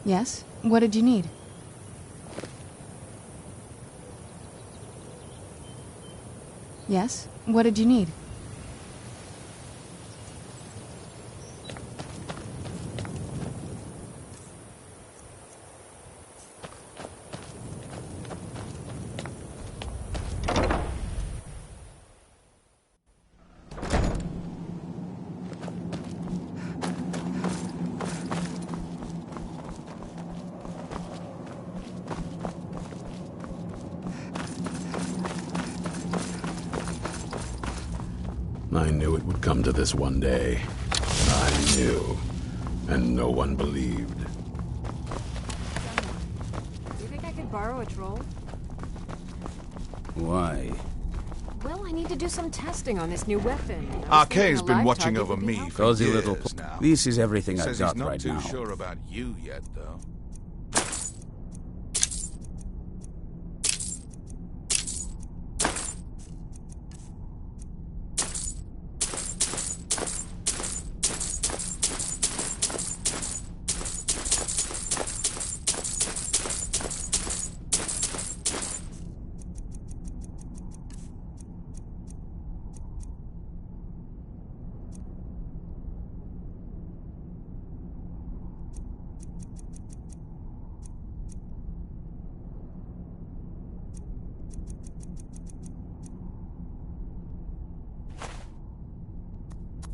Yes? What did you need? Yes? What did you need? I knew it would come to this one day. I knew. And no one believed. Do you think I could borrow a troll? Why? Well, I need to do some testing on this new weapon. Arkay's been watching over me for Cozy years little now. This is everything I've Says got he's not right too now. sure about you yet, though.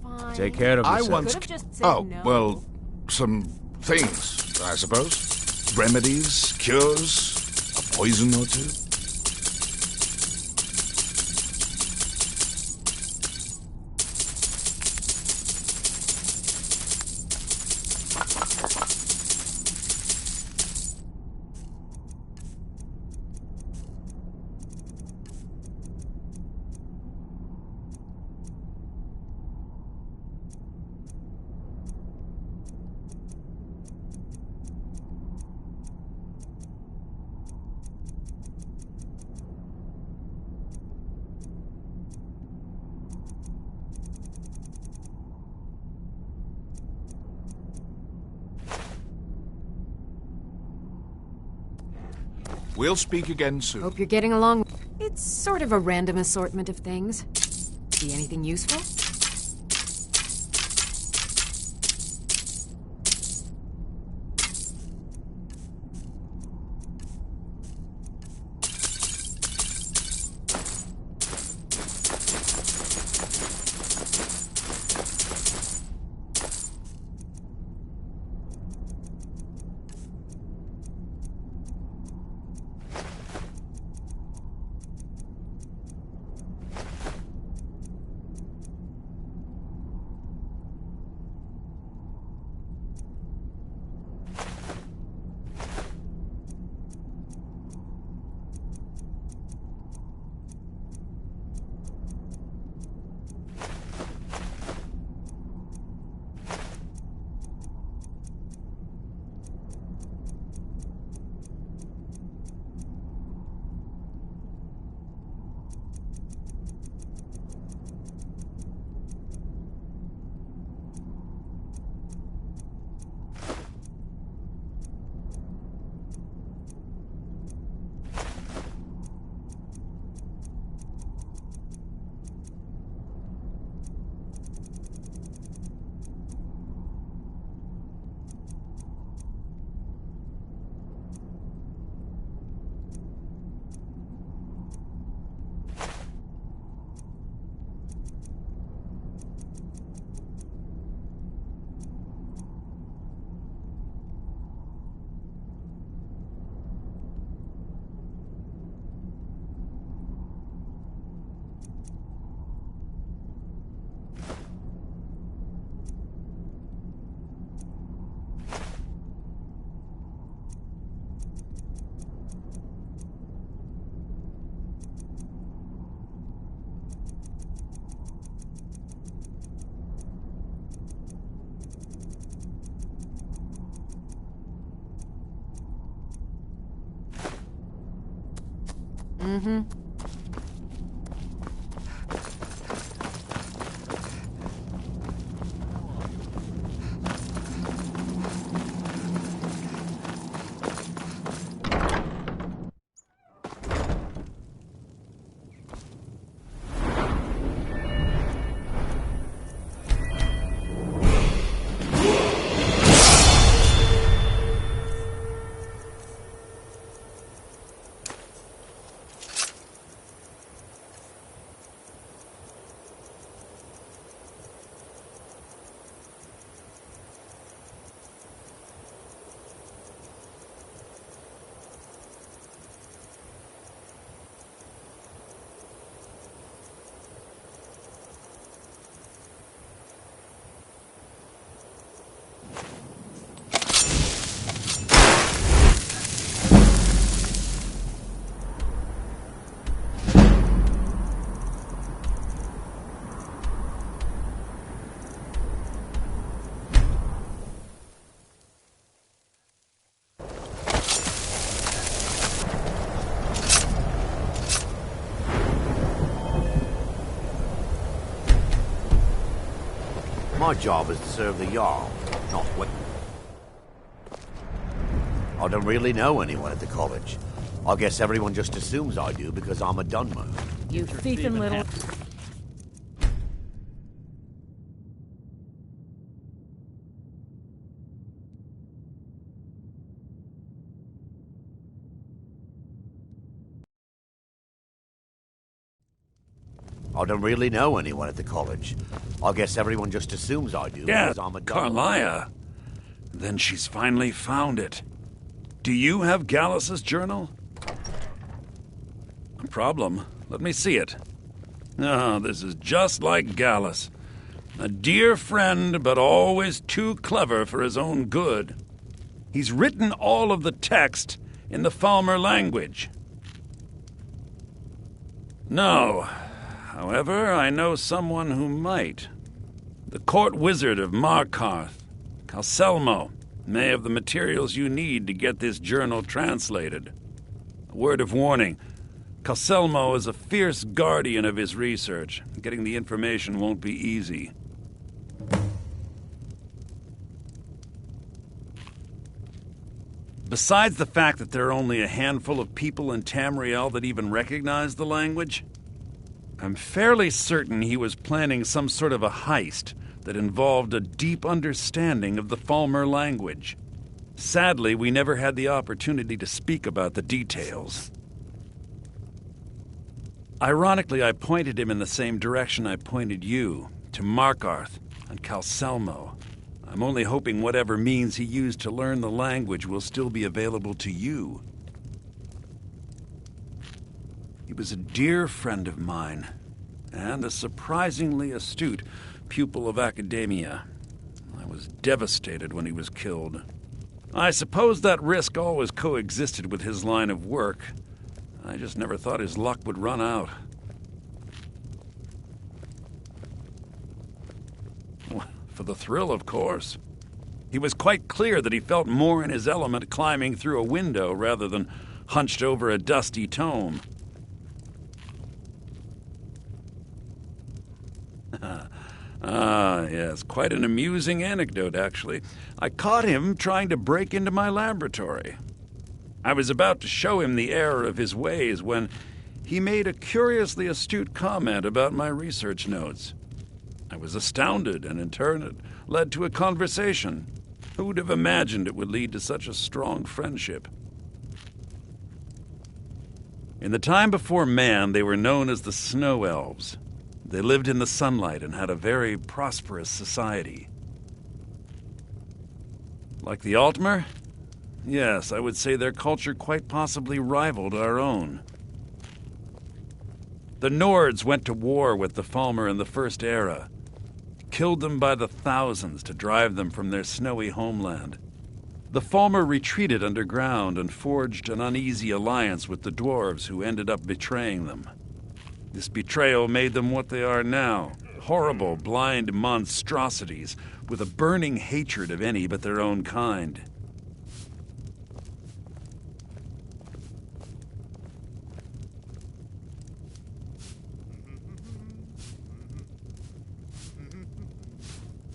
Fine. Take care of I yourself. once... Could've just said Oh, no. well, some things, I suppose. Remedies, cures, a poison or two. We'll speak again soon. Hope you're getting along. It's sort of a random assortment of things. See anything useful? Mm-hmm. My job is to serve the Jarl, not what... I don't really know anyone at the college. I guess everyone just assumes I do because I'm a Dunmer. You thieving little... I don't really know anyone at the college. I guess everyone just assumes I do Yeah, because I'm a Dunmer. Carlia. Then she's finally found it. Do you have Gallus's journal? No problem. Let me see it. Ah, this is just like Gallus. A dear friend, but always too clever for his own good. He's written all of the text in the Falmer language. No. However, I know someone who might. The court wizard of Markarth, Calselmo, may have the materials you need to get this journal translated. A word of warning. Calselmo is a fierce guardian of his research. Getting the information won't be easy. Besides the fact that there are only a handful of people in Tamriel that even recognize the language, I'm fairly certain he was planning some sort of a heist that involved a deep understanding of the Falmer language. Sadly, we never had the opportunity to speak about the details. Ironically, I pointed him in the same direction I pointed you, to Markarth and Calselmo. I'm only hoping whatever means he used to learn the language will still be available to you. He was a dear friend of mine, and a surprisingly astute pupil of academia. I was devastated when he was killed. I suppose that risk always coexisted with his line of work. I just never thought his luck would run out. For the thrill, of course. He was quite clear that he felt more in his element climbing through a window rather than hunched over a dusty tome. Ah, yes, quite an amusing anecdote, actually. I caught him trying to break into my laboratory. I was about to show him the error of his ways when he made a curiously astute comment about my research notes. I was astounded, and in turn it led to a conversation. Who would have imagined it would lead to such a strong friendship? In the time before man, they were known as the Snow Elves. They lived in the sunlight and had a very prosperous society. Like the Altmer? Yes, I would say their culture quite possibly rivaled our own. The Nords went to war with the Falmer in the First Era, killed them by the thousands to drive them from their snowy homeland. The Falmer retreated underground and forged an uneasy alliance with the dwarves who ended up betraying them. This betrayal made them what they are now, horrible, blind monstrosities with a burning hatred of any but their own kind.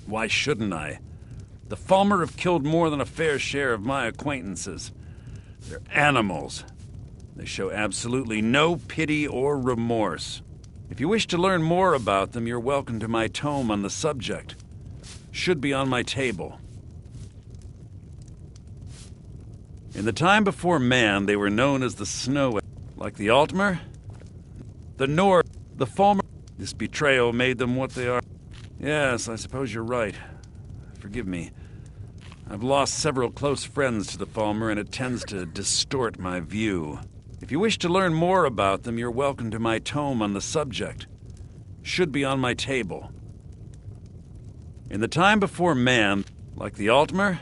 Why shouldn't I? The Falmer have killed more than a fair share of my acquaintances. They're animals. They show absolutely no pity or remorse. If you wish to learn more about them, you're welcome to my tome on the subject. Should be on my table. In the time before man, they were known as the Snow Elves. Like the Altmer? The Nord, the Falmer. This betrayal made them what they are. Yes, I suppose you're right. Forgive me. I've lost several close friends to the Falmer, and it tends to distort my view. If you wish to learn more about them, you're welcome to my tome on the subject. Should be on my table. In the time before man, like the Altmer,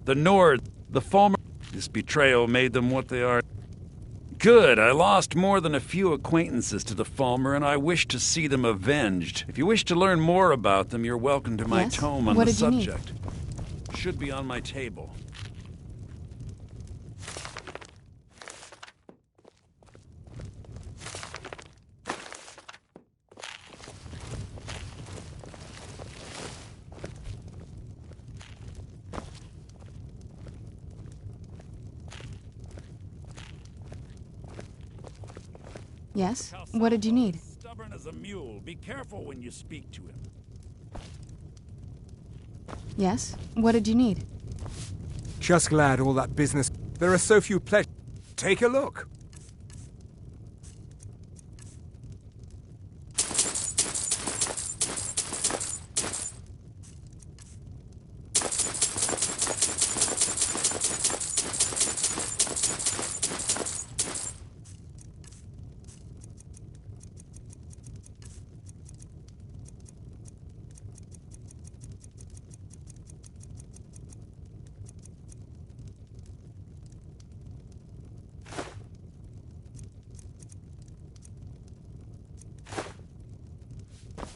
the Nord, the Falmer, this betrayal made them what they are. Good, I lost more than a few acquaintances to the Falmer, and I wish to see them avenged. If you wish to learn more about them, you're welcome to my tome on the subject. Should be on my table. Yes? What did you need? Stubborn as a mule. Be careful when you speak to him. Yes? What did you need? Just glad all that business. There are so few pleasures. Take a look.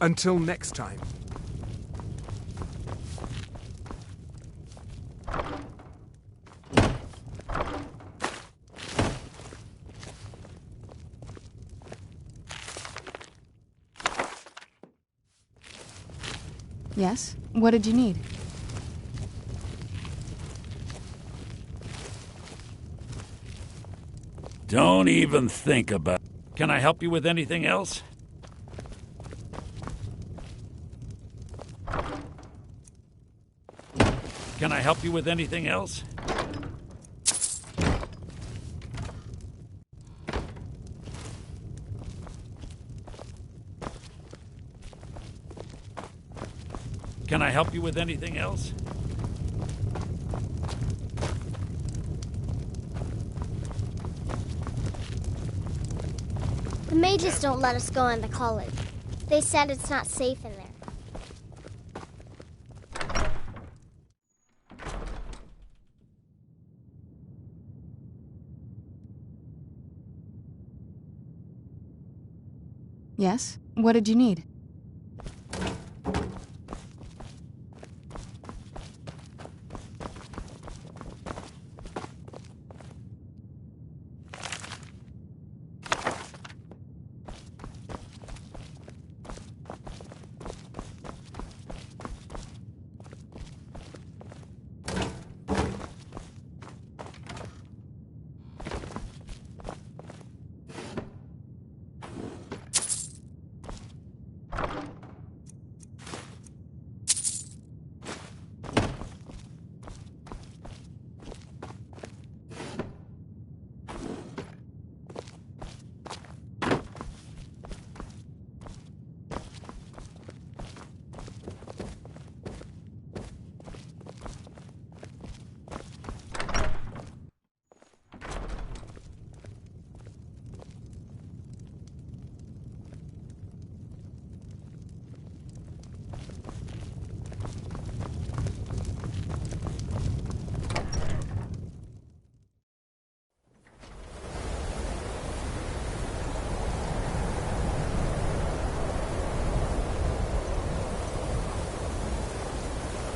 Until next time. Yes? What did you need? Don't even think about it. Can I help you with anything else? Can I help you with anything else? Can I help you with anything else? The mages don't let us go in the college. They said it's not safe in there. Yes? What did you need?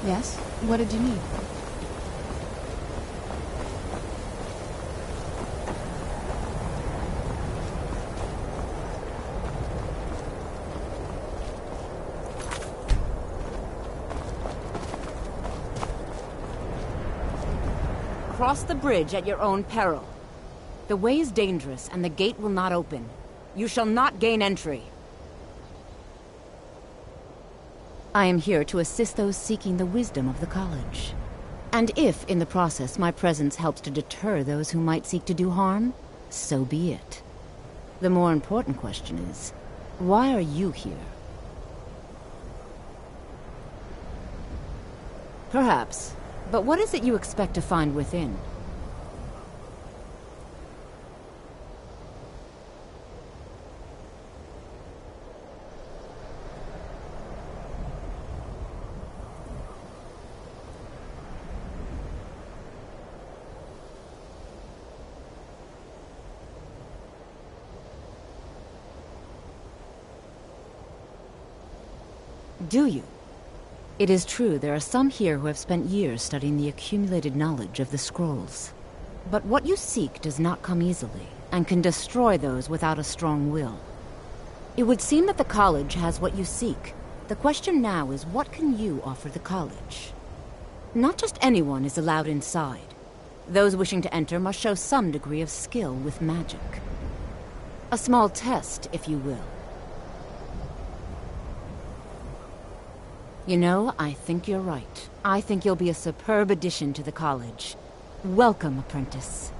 Yes? What did you need? Cross the bridge at your own peril. The way is dangerous, and the gate will not open. You shall not gain entry. I am here to assist those seeking the wisdom of the college. And if, in the process, my presence helps to deter those who might seek to do harm, so be it. The more important question is, why are you here? Perhaps. But what is it you expect to find within? Do you? It is true there are some here who have spent years studying the accumulated knowledge of the scrolls. But what you seek does not come easily, and can destroy those without a strong will. It would seem that the college has what you seek. The question now is, what can you offer the college? Not just anyone is allowed inside. Those wishing to enter must show some degree of skill with magic. A small test, if you will. You know, I think you're right. I think you'll be a superb addition to the college. Welcome, apprentice.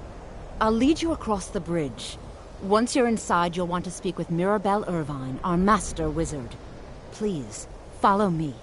I'll lead you across the bridge. Once you're inside, you'll want to speak with Mirabelle Irvine, our master wizard. Please, follow me.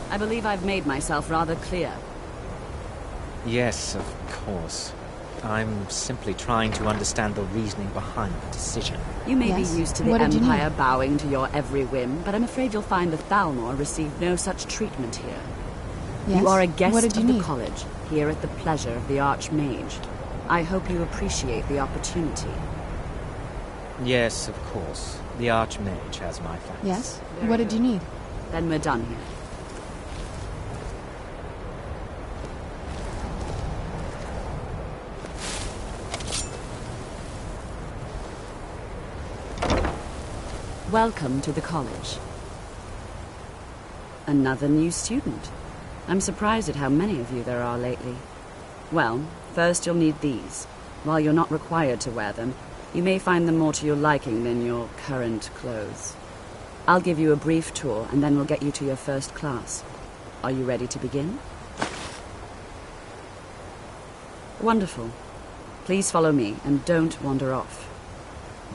I believe I've made myself rather clear. Yes, of course. I'm simply trying to understand the reasoning behind the decision. You may Yes. be used to the What did you Empire need? bowing to your every whim, but I'm afraid you'll find the Thalmor received no such treatment here. Yes? You are a What guest did you of the need? college, here at the pleasure of the Archmage. I hope you appreciate the opportunity. Yes, of course. The Archmage has my thanks. Yes? Very What did good. you need? Then we're done here. Welcome to the college. Another new student. I'm surprised at how many of you there are lately. Well, first you'll need these. While you're not required to wear them, you may find them more to your liking than your current clothes. I'll give you a brief tour, and then we'll get you to your first class. Are you ready to begin? Wonderful. Please follow me, and don't wander off.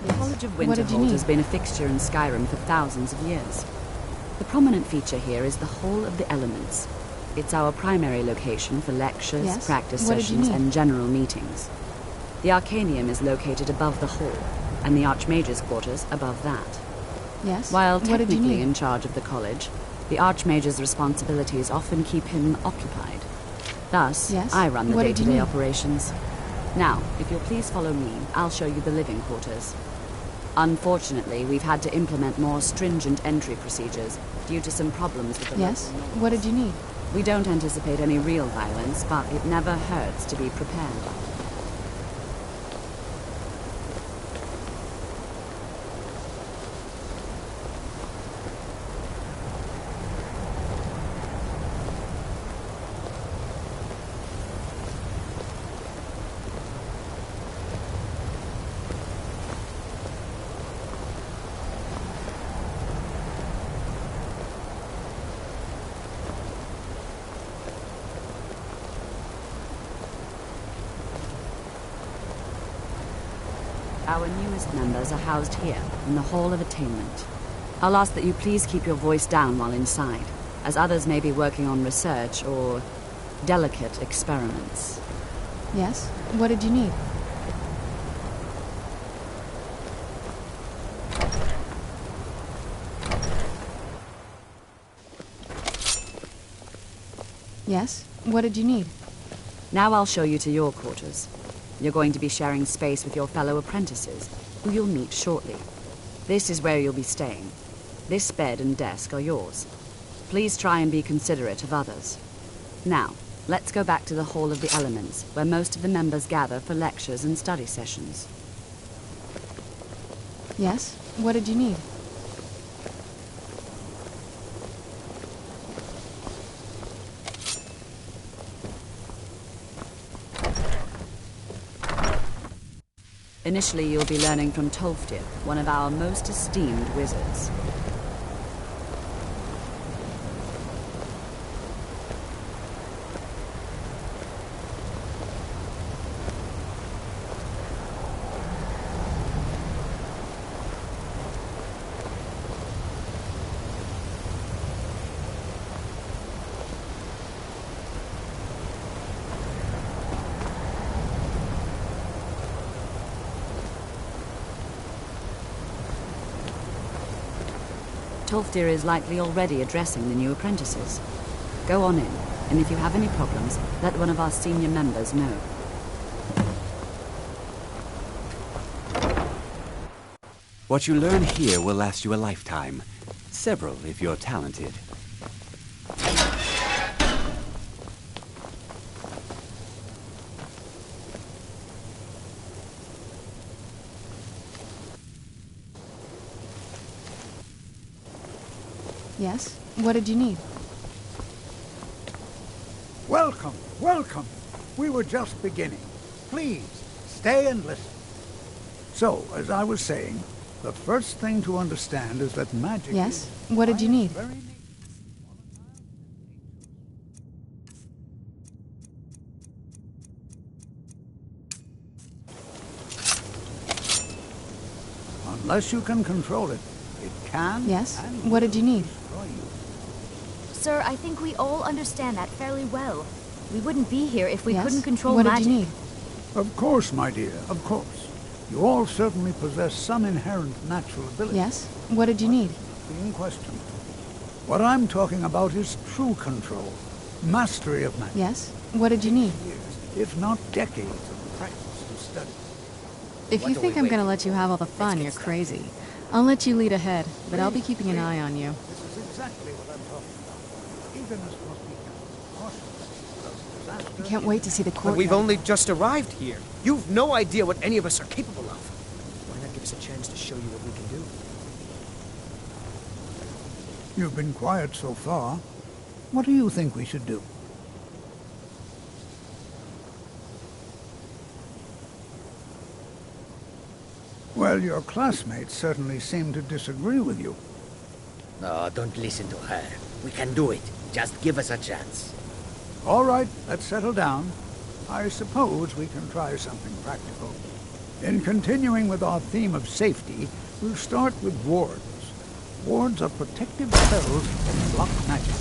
The College of What did you Winterhold need? has been a fixture in Skyrim for thousands of years. The prominent feature here is the Hall of the Elements. It's our primary location for lectures, Yes? practice What did you sessions, need? and general meetings. The Arcanium is located above the hall, and the Archmage's quarters above that. Yes? While What did you technically need? in charge of the college, the Archmage's responsibilities often keep him occupied. Thus, Yes? I run the What did you day-to-day need? operations. Now, if you'll please follow me, I'll show you the living quarters. Unfortunately, we've had to implement more stringent entry procedures due to some problems with the Yes? local norms. What did you need? We don't anticipate any real violence, but it never hurts to be prepared. Our newest members are housed here, in the Hall of Attainment. I'll ask that you please keep your voice down while inside, as others may be working on research or delicate experiments. Yes? What did you need? Yes? What did you need? Now I'll show you to your quarters. You're going to be sharing space with your fellow apprentices, who you'll meet shortly. This is where you'll be staying. This bed and desk are yours. Please try and be considerate of others. Now, let's go back to the Hall of the Elements, where most of the members gather for lectures and study sessions. Yes? What did you need? Initially, you'll be learning from Tolfdir, one of our most esteemed wizards. Tolfdir is likely already addressing the new apprentices. Go on in, and if you have any problems, let one of our senior members know. What you learn here will last you a lifetime. Several, if you're talented. Yes? What did you need? Welcome, welcome. We were just beginning. Please, stay and listen. So, as I was saying, the first thing to understand is that magic Yes? is What did you need? very Unless you can control it, it can. Yes? and What did you need? destroy you. Sir, I think we all understand that fairly well. We wouldn't be here if we Yes? couldn't control What magic. did you need? Of course, my dear, of course. You all certainly possess some inherent natural ability. Yes? What did you need? Being questioned. What I'm talking about is true control, mastery of magic. Yes? What did you need? Years, if not decades of practice and study. If you think I'm gonna let you have all the fun, you're crazy. I'll let you lead ahead, but I'll be keeping an eye on you. This is exactly what I'm talking about. Eagerness must be kept cautious. I can't wait to see the But courtyard. we've only just arrived here. You've no idea what any of us are capable of. Why not give us a chance to show you what we can do? You've been quiet so far. What do you think we should do? Well, your classmates certainly seem to disagree with you. No, don't listen to her. We can do it. Just give us a chance. All right, let's settle down. I suppose we can try something practical. In continuing with our theme of safety, we'll start with wards. Wards are protective spells that block magic.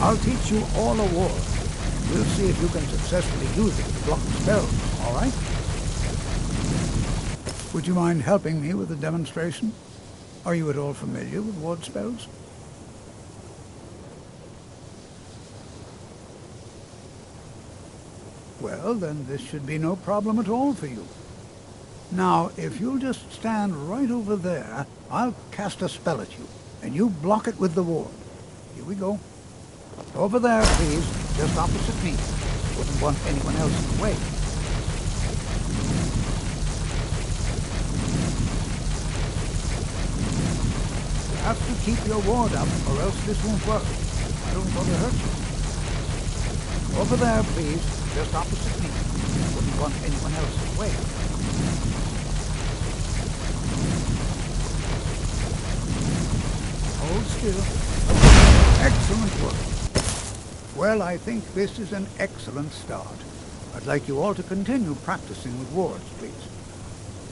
I'll teach you all a ward. We'll see if you can successfully use it to block spells, all right? Would you mind helping me with the demonstration? Are you at all familiar with ward spells? Well, then this should be no problem at all for you. Now, if you'll just stand right over there, I'll cast a spell at you, and you block it with the ward. Here we go. Over there, please, just opposite me. Wouldn't want anyone else in the way. You have to keep your ward up, or else this won't work. I don't want to hurt you. Over there, please, just opposite me. Wouldn't want anyone else in the way. Hold still. Excellent work. Well, I think this is an excellent start. I'd like you all to continue practicing with wards, please.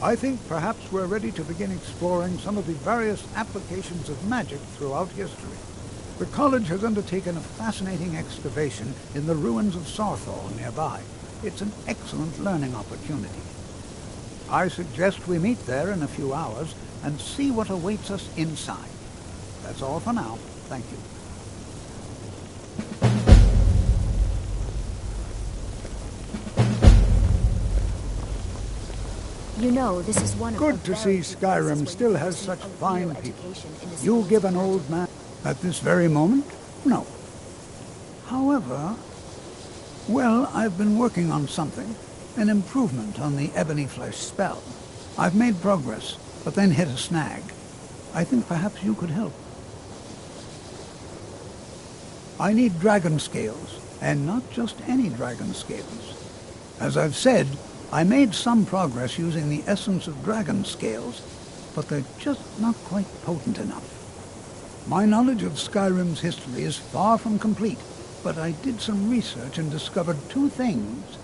I think perhaps we're ready to begin exploring some of the various applications of magic throughout history. The college has undertaken a fascinating excavation in the ruins of Sarthal nearby. It's an excellent learning opportunity. I suggest we meet there in a few hours and see what awaits us inside. That's all for now. Thank you. You know, this is one of Good the to see very few Skyrim places still where has you such receive a fine real people. education in this You'll world. give an old man at this very moment? No. However, well, I've been working on something. An improvement on the ebony flesh spell. I've made progress, but then hit a snag. I think perhaps you could help. I need dragon scales, and not just any dragon scales. As I've said, I made some progress using the essence of dragon scales, but they're just not quite potent enough. My knowledge of Skyrim's history is far from complete, but I did some research and discovered two things.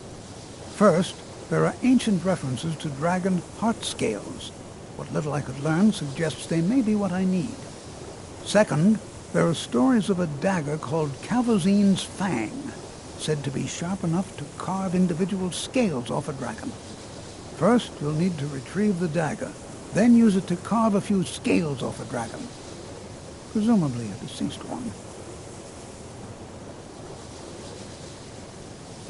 First, there are ancient references to dragon heart scales. What little I could learn suggests they may be what I need. Second, there are stories of a dagger called Calvozine's Fang, said to be sharp enough to carve individual scales off a dragon. First, you'll need to retrieve the dagger, then use it to carve a few scales off a dragon. presumably a deceased one.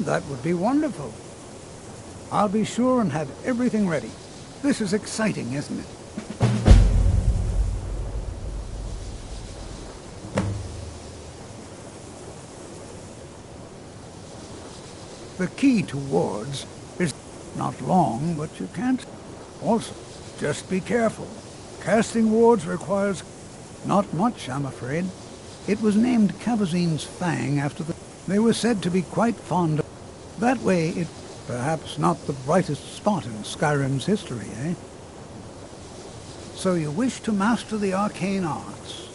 That would be wonderful. I'll be sure and have everything ready. This is exciting, isn't it? The key to wards is not long, but you can't. Also, just be careful. Casting wards requires not much, I'm afraid. It was named Cavazine's Fang after they were said to be quite fond of. That way, it perhaps not the brightest spot in Skyrim's history, eh? So you wish to master the arcane arts.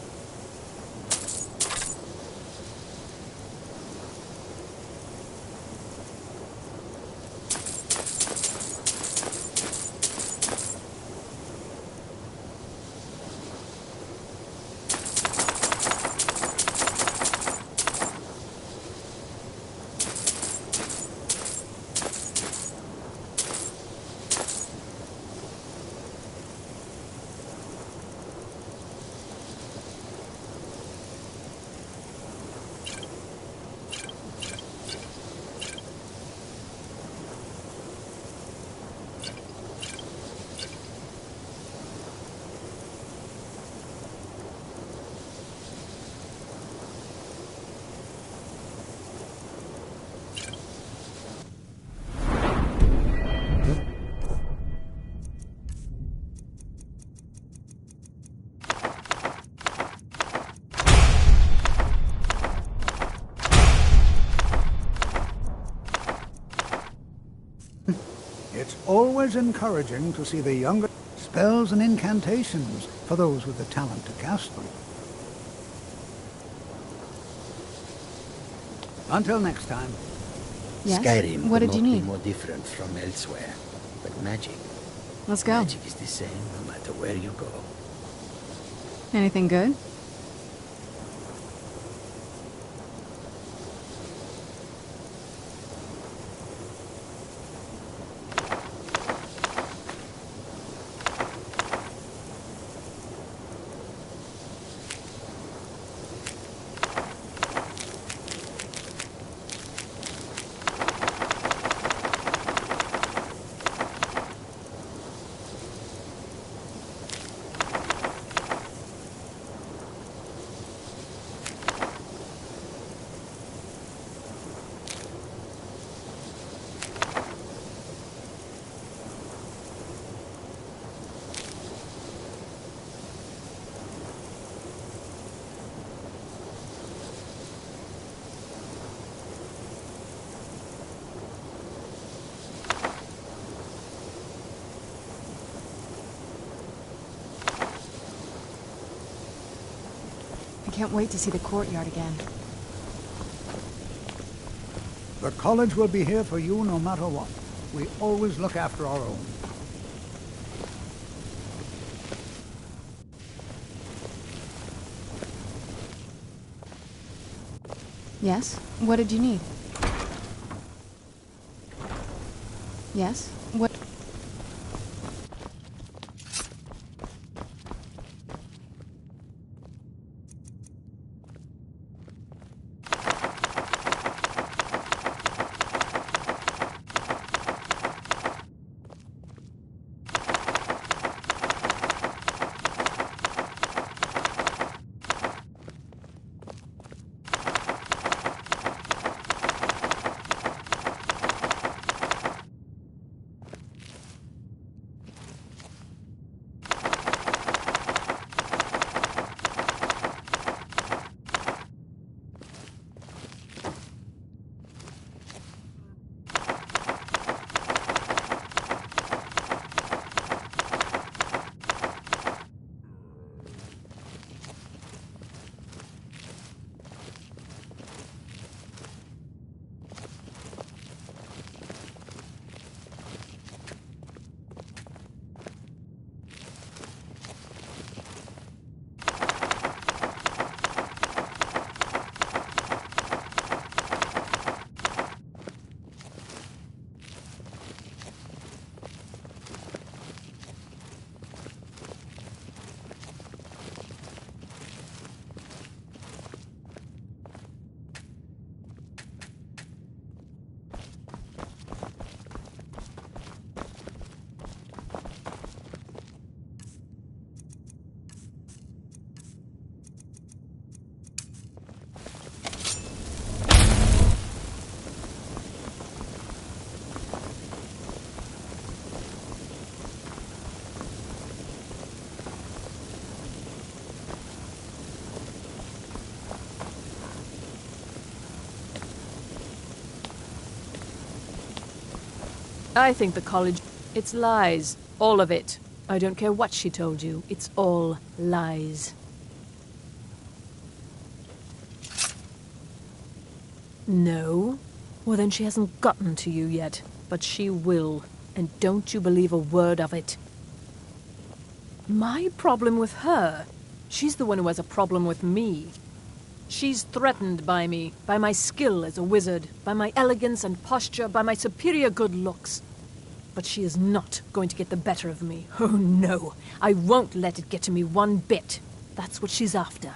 It's always encouraging to see the younger spells and incantations for those with the talent to cast them. Until next time. Yes? Skyrim What could did you not need? be more different from elsewhere. But magic. Let's go. Magic is the same no matter where you go. Anything good? I can't wait to see the courtyard again. The college will be here for you no matter what. We always look after our own. Yes? What did you need? Yes? What? I think the college... It's lies. All of it. I don't care what she told you. It's all lies. No? Well, then she hasn't gotten to you yet. But she will. And don't you believe a word of it. My problem with her? She's the one who has a problem with me. She's threatened by me, by my skill as a wizard, by my elegance and posture, by my superior good looks. But she is not going to get the better of me. Oh, no. I won't let it get to me one bit. That's what she's after.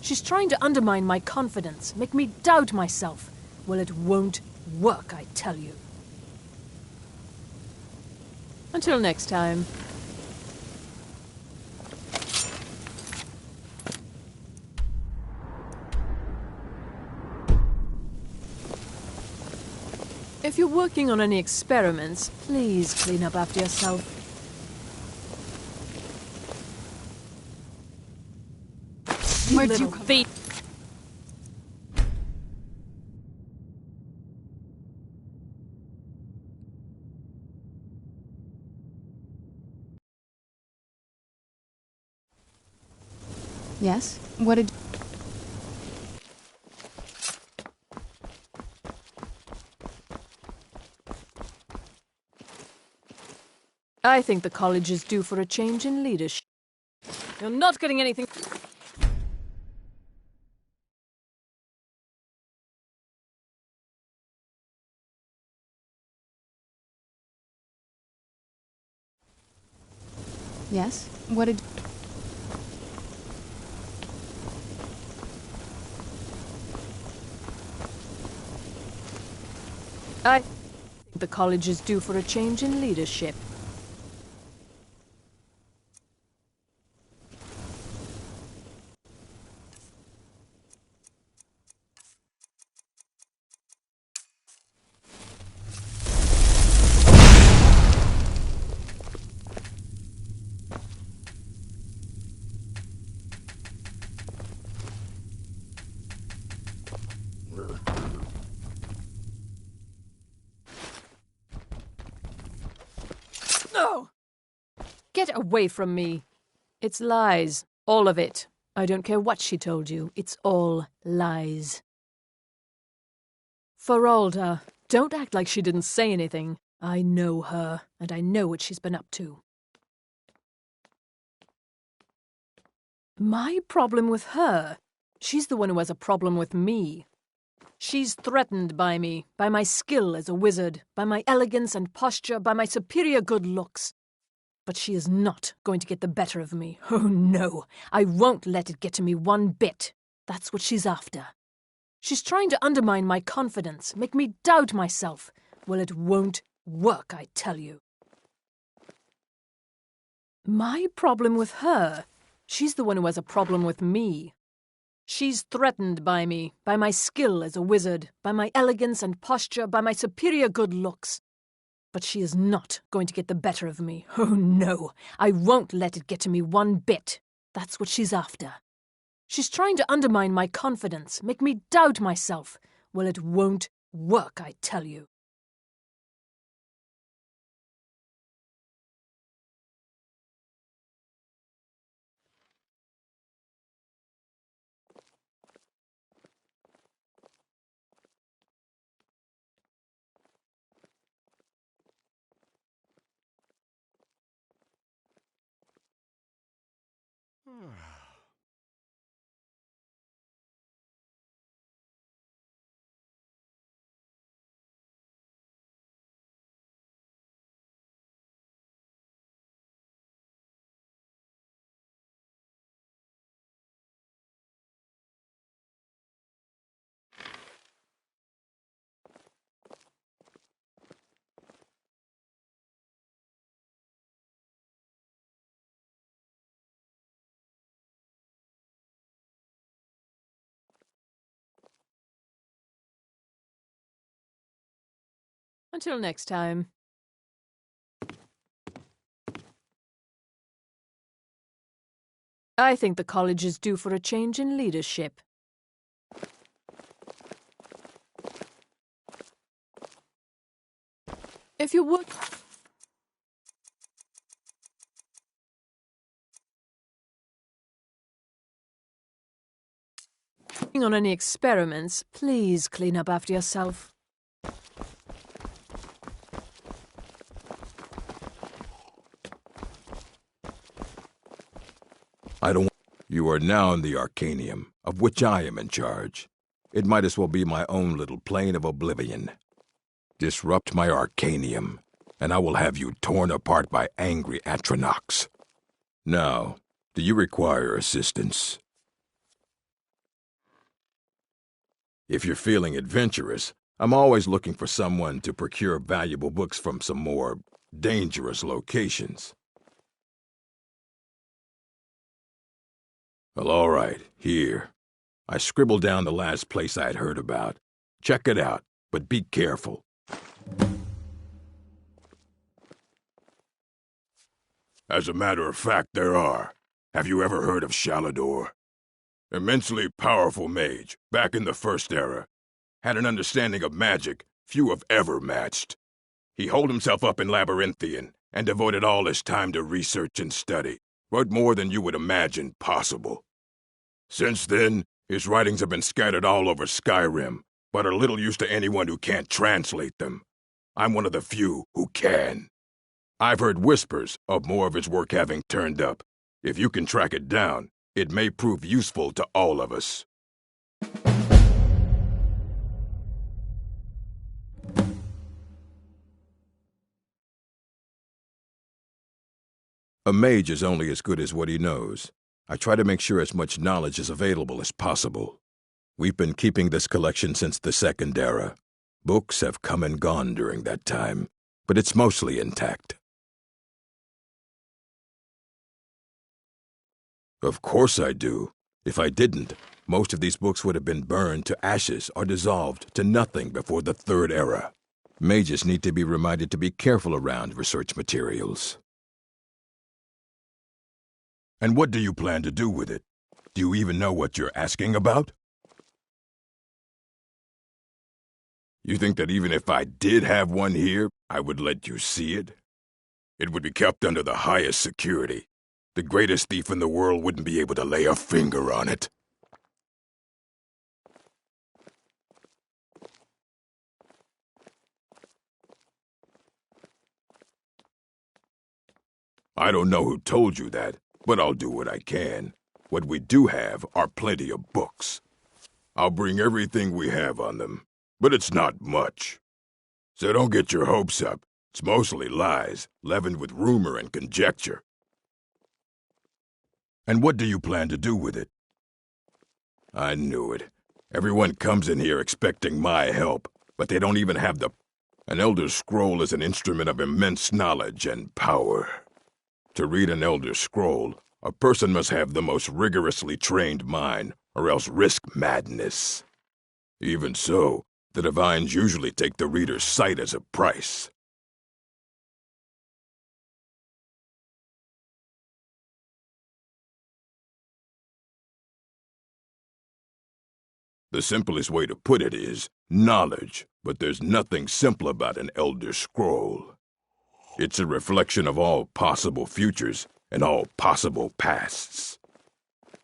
She's trying to undermine my confidence, make me doubt myself. Well, it won't work, I tell you. Until next time. If you're working on any experiments, please clean up after yourself. Where'd you feet? Yes? What did... I think the college is due for a change in leadership. You're not getting anything... Yes? What did... I think the college is due for a change in leadership. No! Get away from me. It's lies. All of it. I don't care what she told you. It's all lies. Feralda, don't act like she didn't say anything. I know her, and I know what she's been up to. My problem with her? She's the one who has a problem with me. She's threatened by me, by my skill as a wizard, by my elegance and posture, by my superior good looks. But she is not going to get the better of me. Oh, no. I won't let it get to me one bit. That's what she's after. She's trying to undermine my confidence, make me doubt myself. Well, it won't work, I tell you. My problem with her? She's the one who has a problem with me. She's threatened by me, by my skill as a wizard, by my elegance and posture, by my superior good looks. But she is not going to get the better of me. Oh, no. I won't let it get to me one bit. That's what she's after. She's trying to undermine my confidence, make me doubt myself. Well, it won't work, I tell you. Until next time. I think the college is due for a change in leadership. If you would... on any experiments, please clean up after yourself. I don't... You are now in the Arcanium, of which I am in charge. It might as well be my own little plane of oblivion. Disrupt my Arcanium, and I will have you torn apart by angry Atronachs. Now, do you require assistance? If you're feeling adventurous, I'm always looking for someone to procure valuable books from some more dangerous locations. Well, all right, here. I scribbled down the last place I had heard about. Check it out, but be careful. As a matter of fact, there are. Have you ever heard of Shalador? Immensely powerful mage, back in the First Era. Had an understanding of magic few have ever matched. He holed himself up in Labyrinthian and devoted all his time to research and study. Wrote more than you would imagine possible. Since then, his writings have been scattered all over Skyrim, but are little use to anyone who can't translate them. I'm one of the few who can. I've heard whispers of more of his work having turned up. If you can track it down, it may prove useful to all of us. A mage is only as good as what he knows. I try to make sure as much knowledge is available as possible. We've been keeping this collection since the Second Era. Books have come and gone during that time, but it's mostly intact. Of course I do. If I didn't, most of these books would have been burned to ashes or dissolved to nothing before the Third Era. Mages need to be reminded to be careful around research materials. And what do you plan to do with it? Do you even know what you're asking about? You think that even if I did have one here, I would let you see it? It would be kept under the highest security. The greatest thief in the world wouldn't be able to lay a finger on it. I don't know who told you that, but I'll do what I can. What we do have are plenty of books. I'll bring everything we have on them, but it's not much. So don't get your hopes up. It's mostly lies, leavened with rumor and conjecture. And what do you plan to do with it? I knew it. Everyone comes in here expecting my help, but they don't even have the... An Elder Scroll is an instrument of immense knowledge and power. To read an Elder Scroll, a person must have the most rigorously trained mind, or else risk madness. Even so, the Divines usually take the reader's sight as a price. The simplest way to put it is knowledge, but there's nothing simple about an Elder Scroll. It's a reflection of all possible futures and all possible pasts.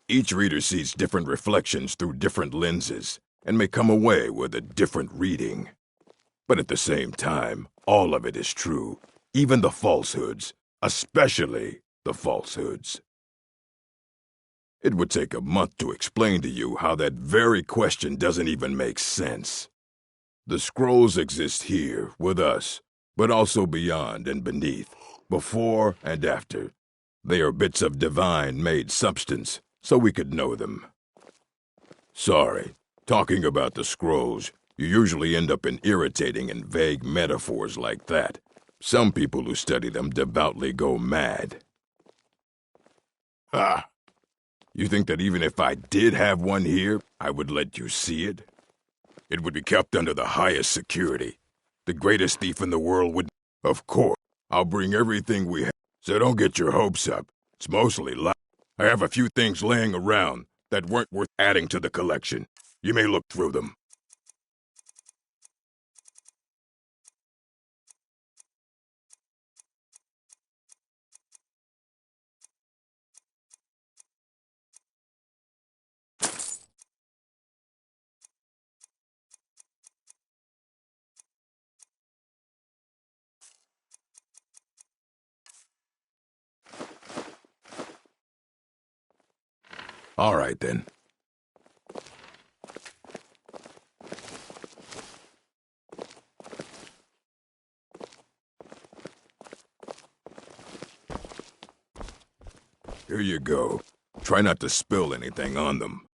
Each reader sees different reflections through different lenses and may come away with a different reading. But at the same time, all of it is true, even the falsehoods, especially the falsehoods. It would take a month to explain to you how that very question doesn't even make sense. The scrolls exist here, with us, but also beyond and beneath, before and after. They are bits of divine-made substance, so we could know them. Sorry, talking about the scrolls, you usually end up in irritating and vague metaphors like that. Some people who study them devoutly go mad. Ah! You think that even if I did have one here, I would let you see it? It would be kept under the highest security. The greatest thief in the world would... Of course, I'll bring everything we have, so don't get your hopes up. It's mostly lies. I have a few things laying around that weren't worth adding to the collection. You may look through them. All right, then. Here you go. Try not to spill anything on them.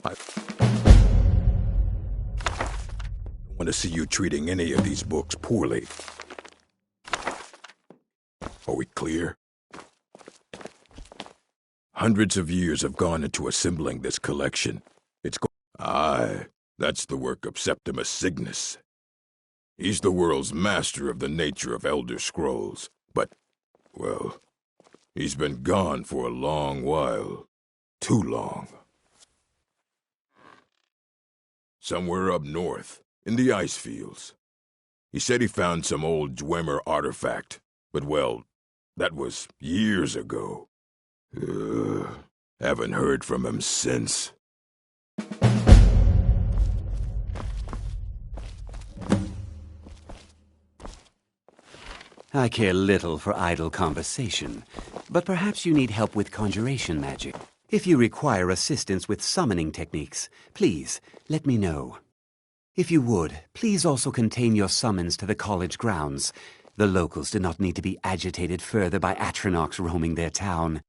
I don't want to see you treating any of these books poorly. Are we clear? Hundreds of years have gone into assembling this collection. Aye, that's the work of Septimus Cygnus. He's the world's master of the nature of Elder Scrolls, but, well, he's been gone for a long while. Too long. Somewhere up north, in the ice fields. He said he found some old Dwemer artifact, but, well, that was years ago. Haven't heard from him since. I care little for idle conversation, but perhaps you need help with conjuration magic. If you require assistance with summoning techniques, please let me know. If you would, please also contain your summons to the college grounds. The locals do not need to be agitated further by Atronachs roaming their town.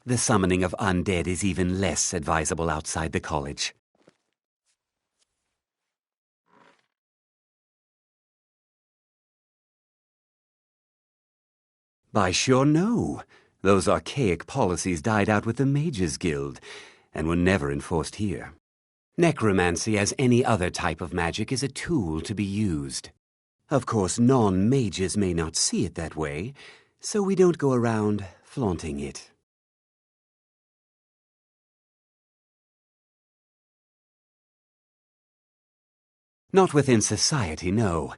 The summoning of undead is even less advisable outside the college. By sure no. Those archaic policies died out with the Mages Guild, and were never enforced here. Necromancy, as any other type of magic, is a tool to be used. Of course, non-mages may not see it that way, so we don't go around flaunting it. Not within society, no.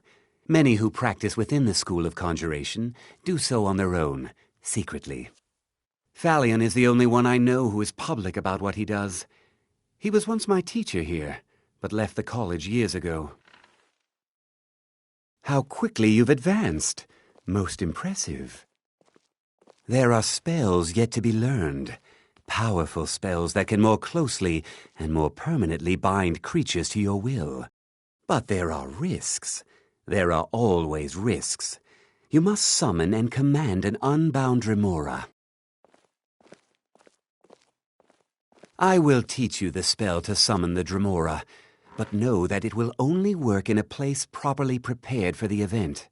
Many who practice within the school of conjuration do so on their own, secretly. Phalion is the only one I know who is public about what he does. He was once my teacher here, but left the college years ago. How quickly you've advanced. Most impressive. There are spells yet to be learned. Powerful spells that can more closely and more permanently bind creatures to your will. But there are risks. There are always risks. You must summon and command an unbound remora. I will teach you the spell to summon the Dremora, but know that it will only work in a place properly prepared for the event.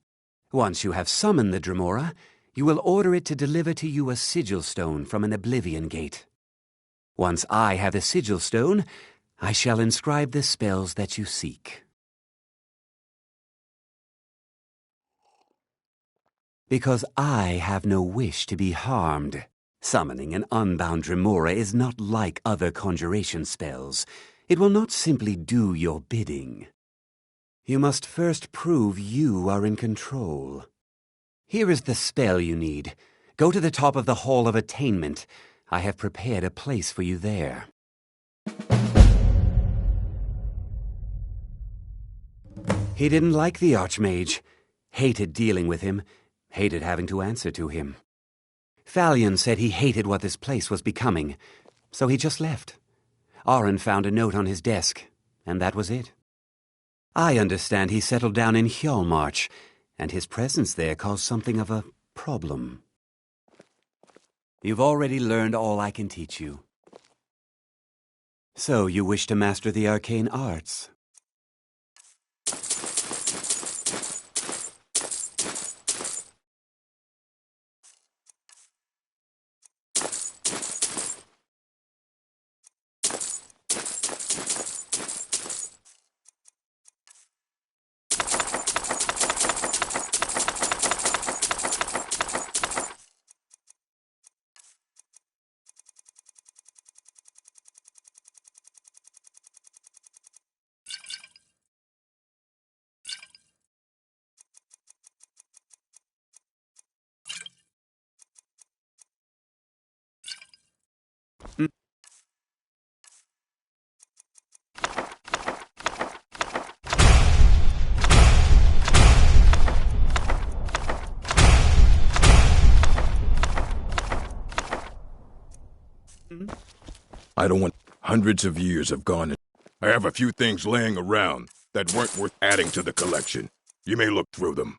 Once you have summoned the Dremora, you will order it to deliver to you a sigil stone from an Oblivion Gate. Once I have the sigil stone, I shall inscribe the spells that you seek. Because I have no wish to be harmed. Summoning an unbound Dremora is not like other conjuration spells. It will not simply do your bidding. You must first prove you are in control. Here is the spell you need. Go to the top of the Hall of Attainment. I have prepared a place for you there. He didn't like the Archmage. Hated dealing with him. Hated having to answer to him. Phalion said he hated what this place was becoming, so he just left. Aron found a note on his desk, and that was it. I understand he settled down in Hjalmarch, and his presence there caused something of a problem. You've already learned all I can teach you. So you wish to master the arcane arts? I don't want hundreds of years have gone. I have a few things laying around that weren't worth adding to the collection. You may look through them.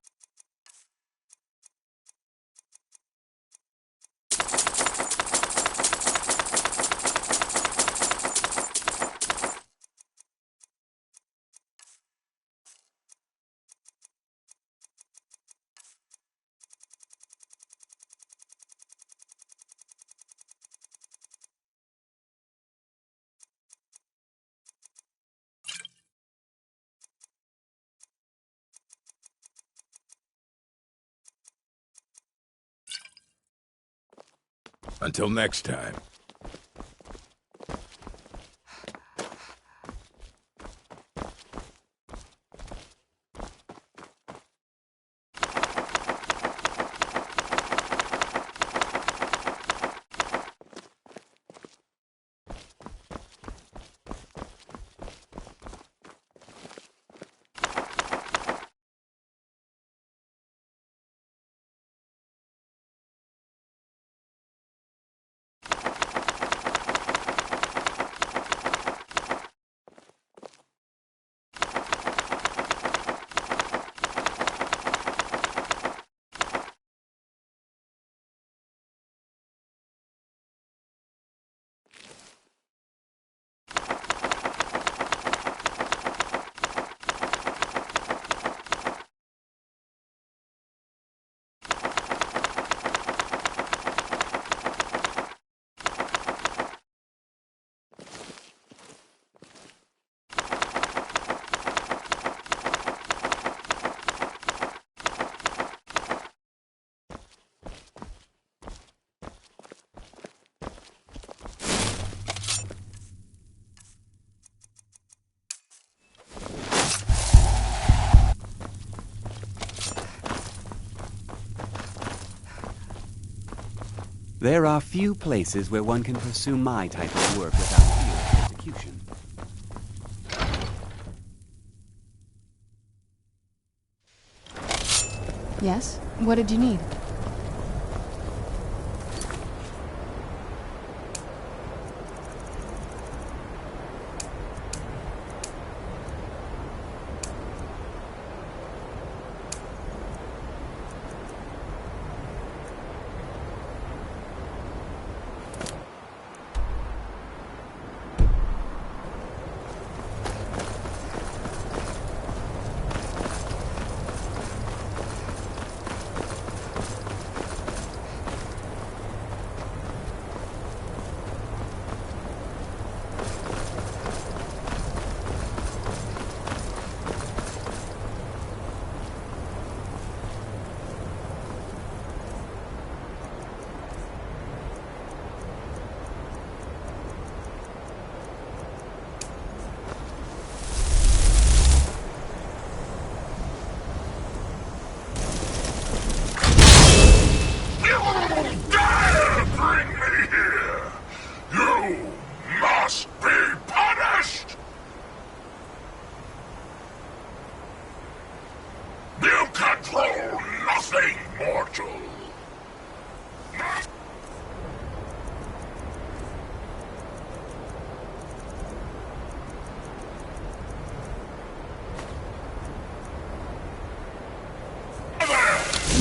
Until next time. There are few places where one can pursue my type of work without fear of persecution. Yes? What did you need?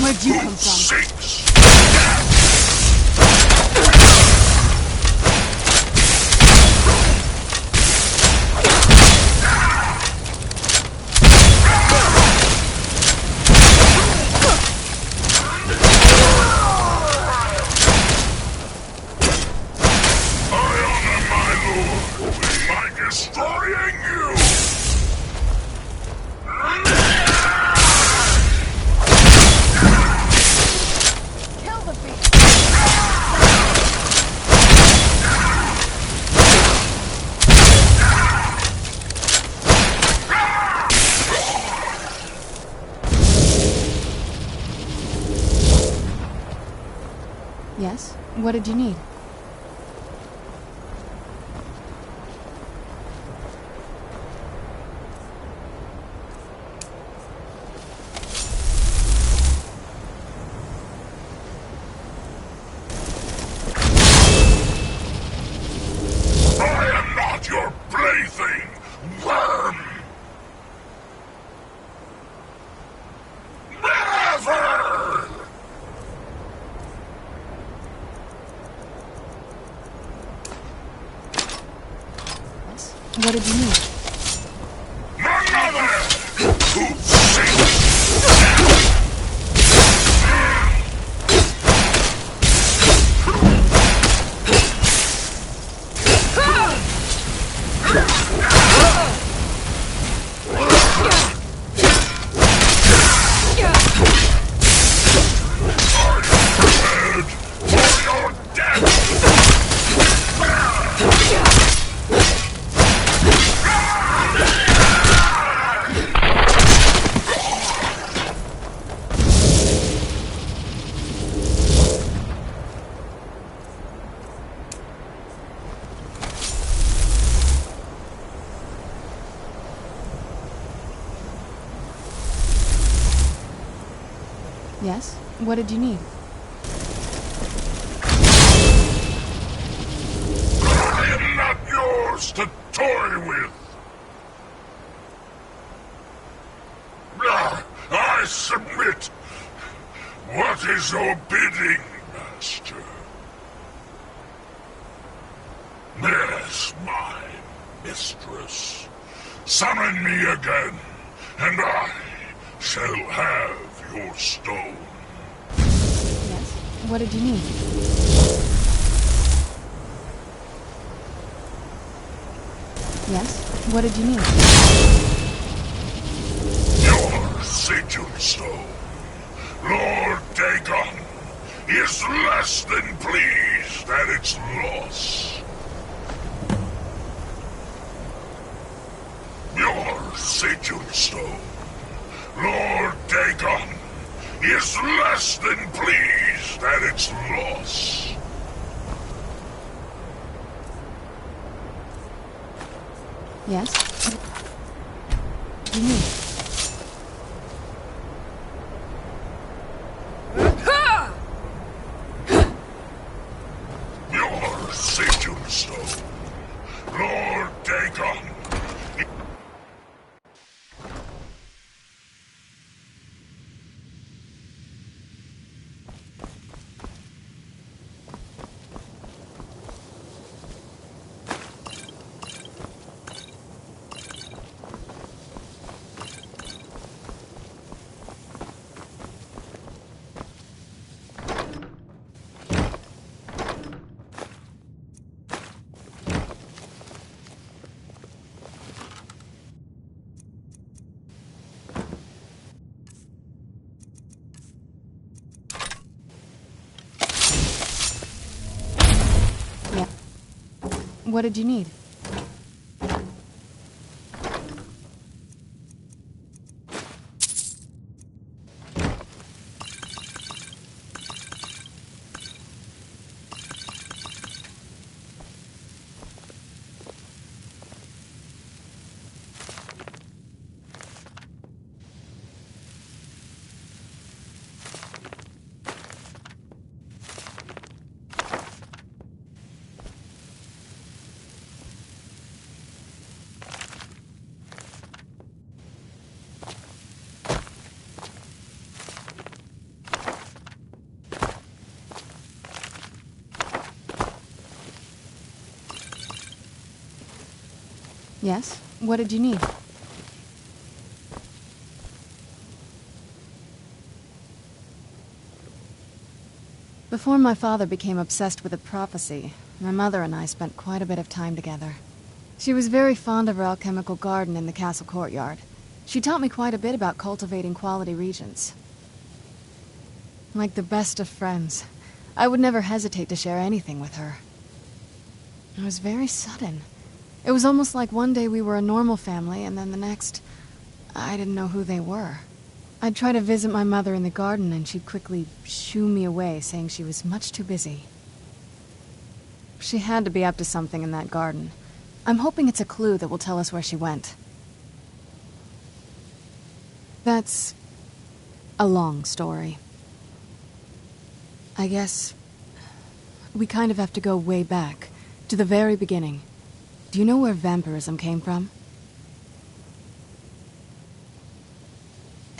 Where'd you come from? Yes? What did you need? What did you need? Yes? What did you need? I am not yours to toy with. I submit. What is your bidding, Master? Yes, my mistress. Summon me again, and I shall have your stone. Yes? What did you need? Yes? What did you need? Your sigil stone, Lord Dagon, is less than pleased at its loss. Your sigil stone, Lord Dagon, is less than pleased at its loss. Yes? What do you need? Your sigil stone, Lord Dagon. Yeah. What did you need? Yes? What did you need? Before my father became obsessed with a prophecy, my mother and I spent quite a bit of time together. She was very fond of her alchemical garden in the castle courtyard. She taught me quite a bit about cultivating quality regions. Like the best of friends, I would never hesitate to share anything with her. It was very sudden. It was almost like one day we were a normal family, and then the next, I didn't know who they were. I'd try to visit my mother in the garden, and she'd quickly shoo me away, saying she was much too busy. She had to be up to something in that garden. I'm hoping it's a clue that will tell us where she went. That's a long story. I guess we kind of have to go way back, to the very beginning. Do you know where vampirism came from?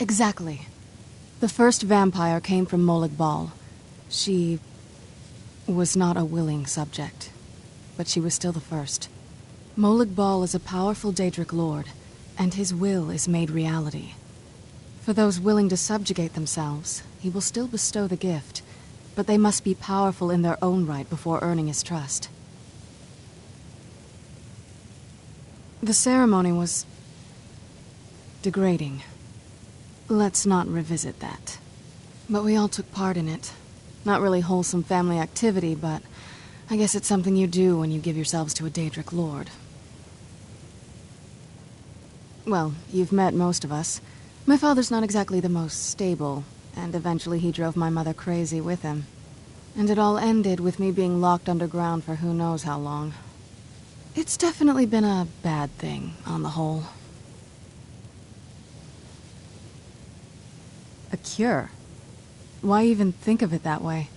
Exactly. The first vampire came from Molag Bal. She was not a willing subject, but she was still the first. Molag Bal is a powerful Daedric lord, and his will is made reality. For those willing to subjugate themselves, he will still bestow the gift, but they must be powerful in their own right before earning his trust. The ceremony was degrading. Let's not revisit that. But we all took part in it. Not really wholesome family activity, but I guess it's something you do when you give yourselves to a Daedric lord. Well, you've met most of us. My father's not exactly the most stable, and eventually he drove my mother crazy with him. And it all ended with me being locked underground for who knows how long. It's definitely been a bad thing, on the whole. A cure? Why even think of it that way?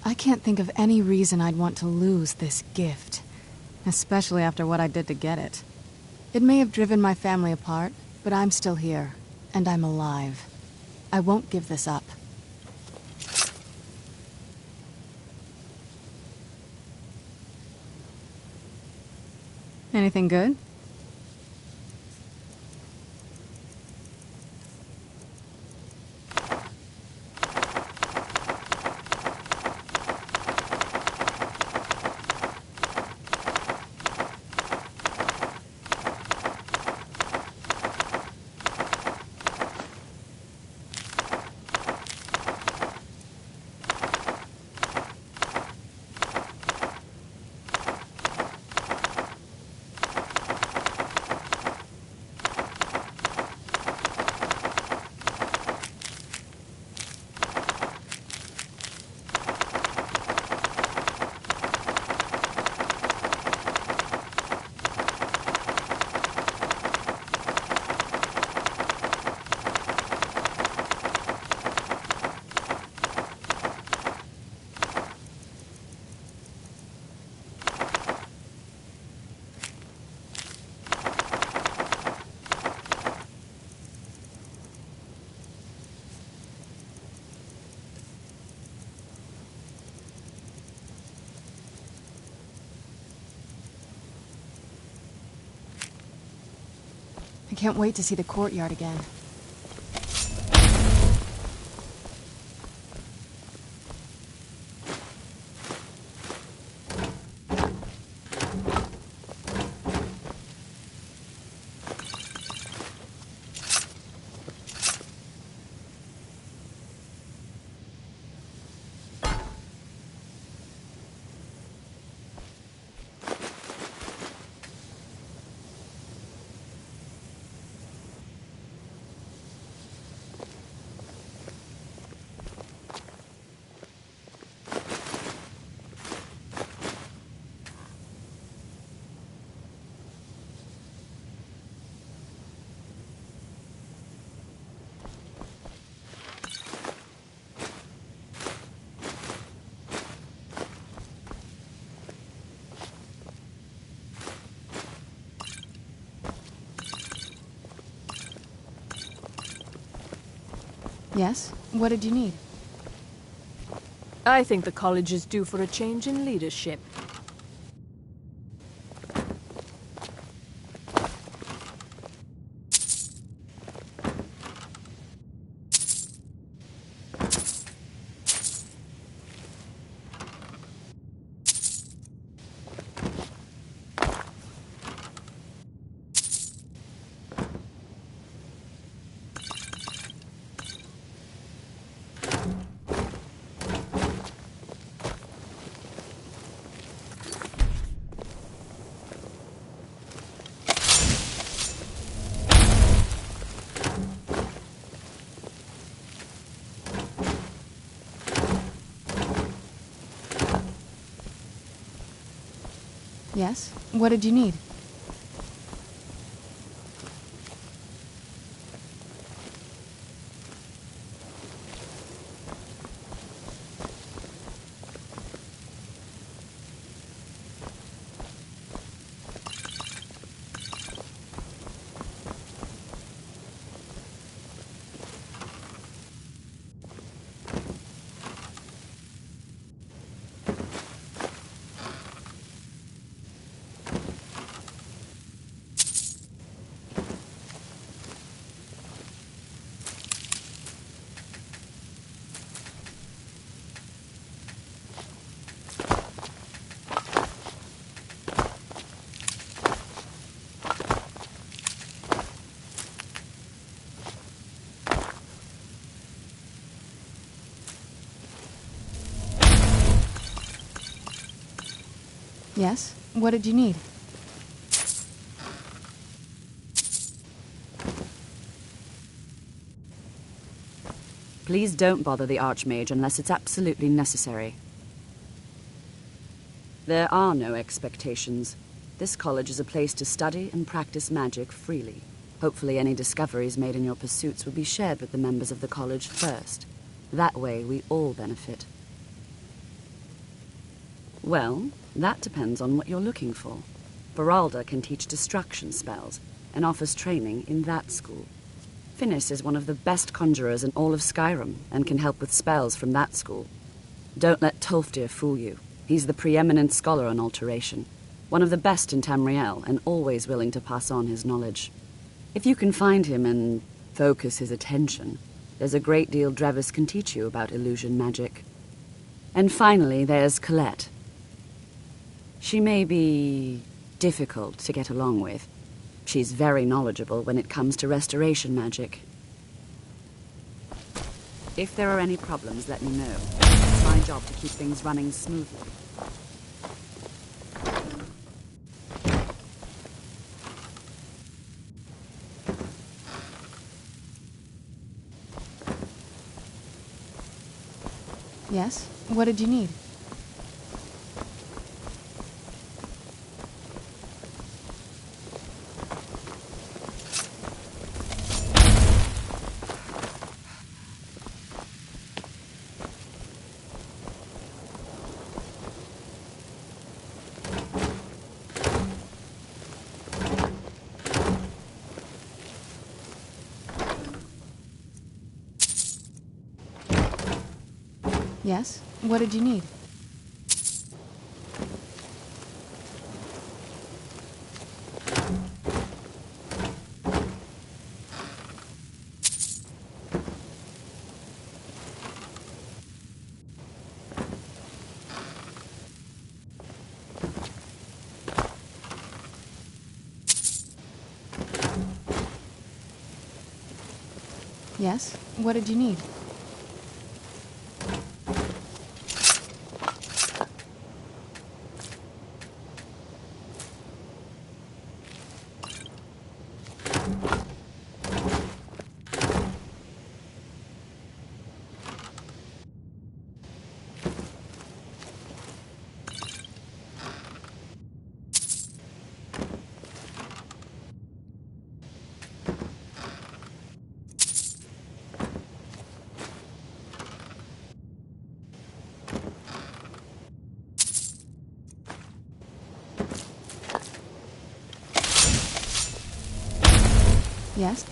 I can't think of any reason I'd want to lose this gift, especially after what I did to get it. It may have driven my family apart, but I'm still here, and I'm alive. I won't give this up. Anything good? I can't wait to see the courtyard again. Yes? What did you need? I think the college is due for a change in leadership. Yes? What did you need? Yes? What did you need? Please don't bother the Archmage unless it's absolutely necessary. There are no expectations. This college is a place to study and practice magic freely. Hopefully any discoveries made in your pursuits will be shared with the members of the college first. That way we all benefit. Well, that depends on what you're looking for. Beralda can teach destruction spells and offers training in that school. Finis is one of the best conjurers in all of Skyrim and can help with spells from that school. Don't let Tolfdir fool you. He's the preeminent scholar on alteration, one of the best in Tamriel and always willing to pass on his knowledge. If you can find him and focus his attention, there's a great deal Drevis can teach you about illusion magic. And finally, there's Colette. She may be difficult to get along with. She's very knowledgeable when it comes to restoration magic. If there are any problems, let me know. It's my job to keep things running smoothly. Yes? What did you need? Yes? What did you need? Yes? What did you need? Yes?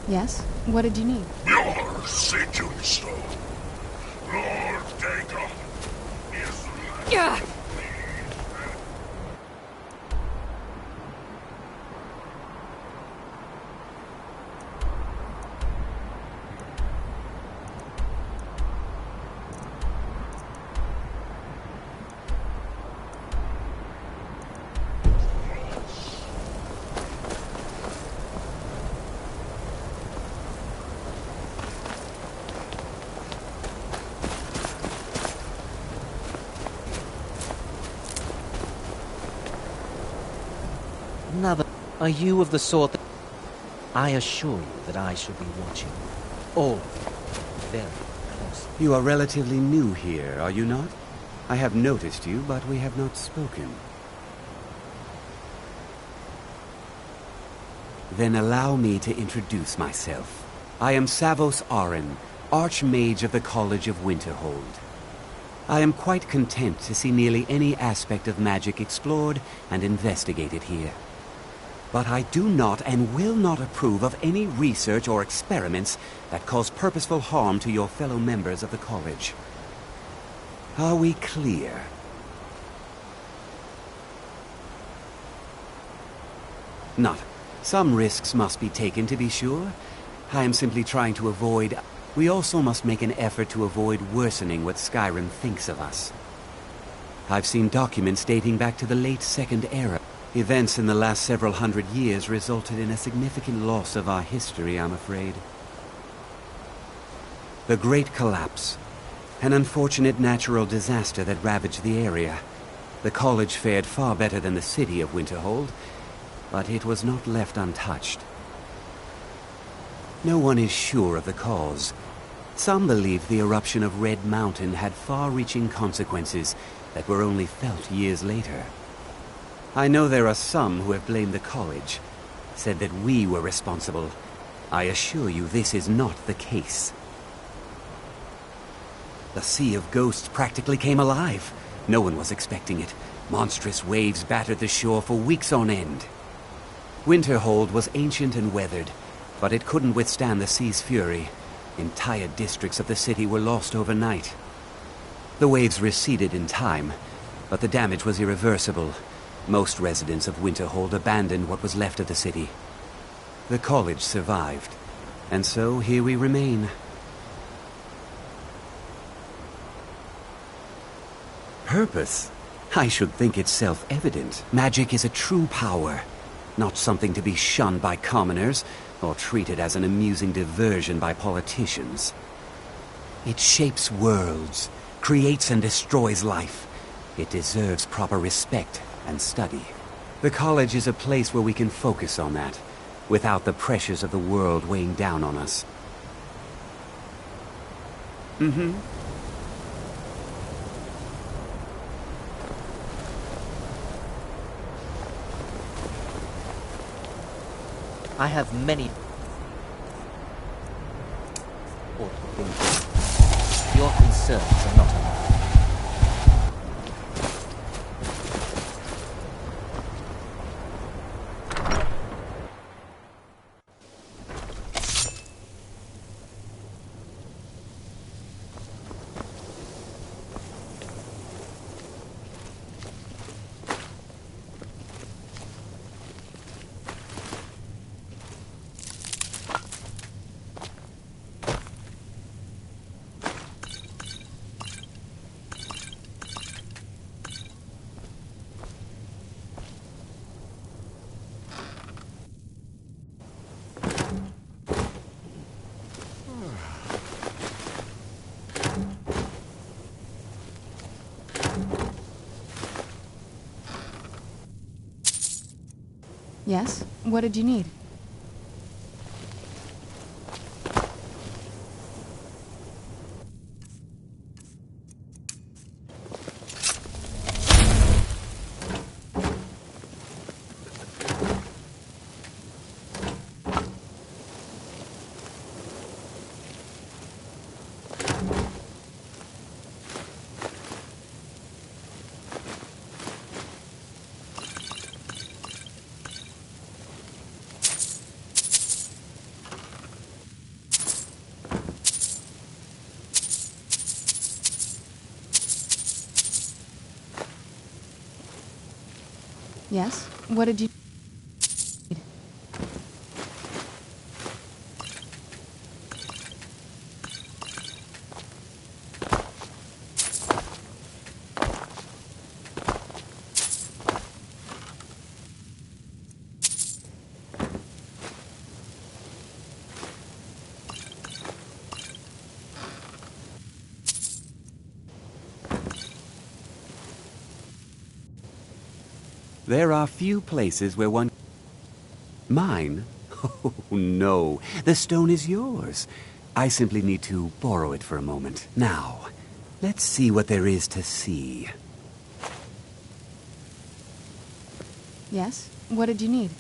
Yes? What did you need? Your Satan soul. Lord Dagon is Yeah. Another. Are you of the sort that... I assure you that I shall be watching all of you very closely. You are relatively new here, are you not? I have noticed you, but we have not spoken. Then allow me to introduce myself. I am Savos Arin, Archmage of the College of Winterhold. I am quite content to see nearly any aspect of magic explored and investigated here. But I do not and will not approve of any research or experiments that cause purposeful harm to your fellow members of the college. Are we clear? Not. Some risks must be taken, to be sure. I am simply trying to avoid... We also must make an effort to avoid worsening what Skyrim thinks of us. I've seen documents dating back to the late Second Era. Events in the last several hundred years resulted in a significant loss of our history, I'm afraid. The Great Collapse. An unfortunate natural disaster that ravaged the area. The college fared far better than the city of Winterhold, but it was not left untouched. No one is sure of the cause. Some believe the eruption of Red Mountain had far-reaching consequences that were only felt years later. I know there are some who have blamed the college, said that we were responsible. I assure you this is not the case. The Sea of Ghosts practically came alive. No one was expecting it. Monstrous waves battered the shore for weeks on end. Winterhold was ancient and weathered, but it couldn't withstand the sea's fury. Entire districts of the city were lost overnight. The waves receded in time, but the damage was irreversible. Most residents of Winterhold abandoned what was left of the city. The college survived, and so here we remain. Purpose? I should think it's self-evident. Magic is a true power, not something to be shunned by commoners, or treated as an amusing diversion by politicians. It shapes worlds, creates and destroys life. It deserves proper respect and study. The college is a place where we can focus on that, without the pressures of the world weighing down on us. Mm-hmm. I have many... Your concerns are not enough. Yes? What did you need? Yes? What did you... There are few places where one... Mine? Oh, no. The stone is yours. I simply need to borrow it for a moment. Now, let's see what there is to see. Yes? What did you need?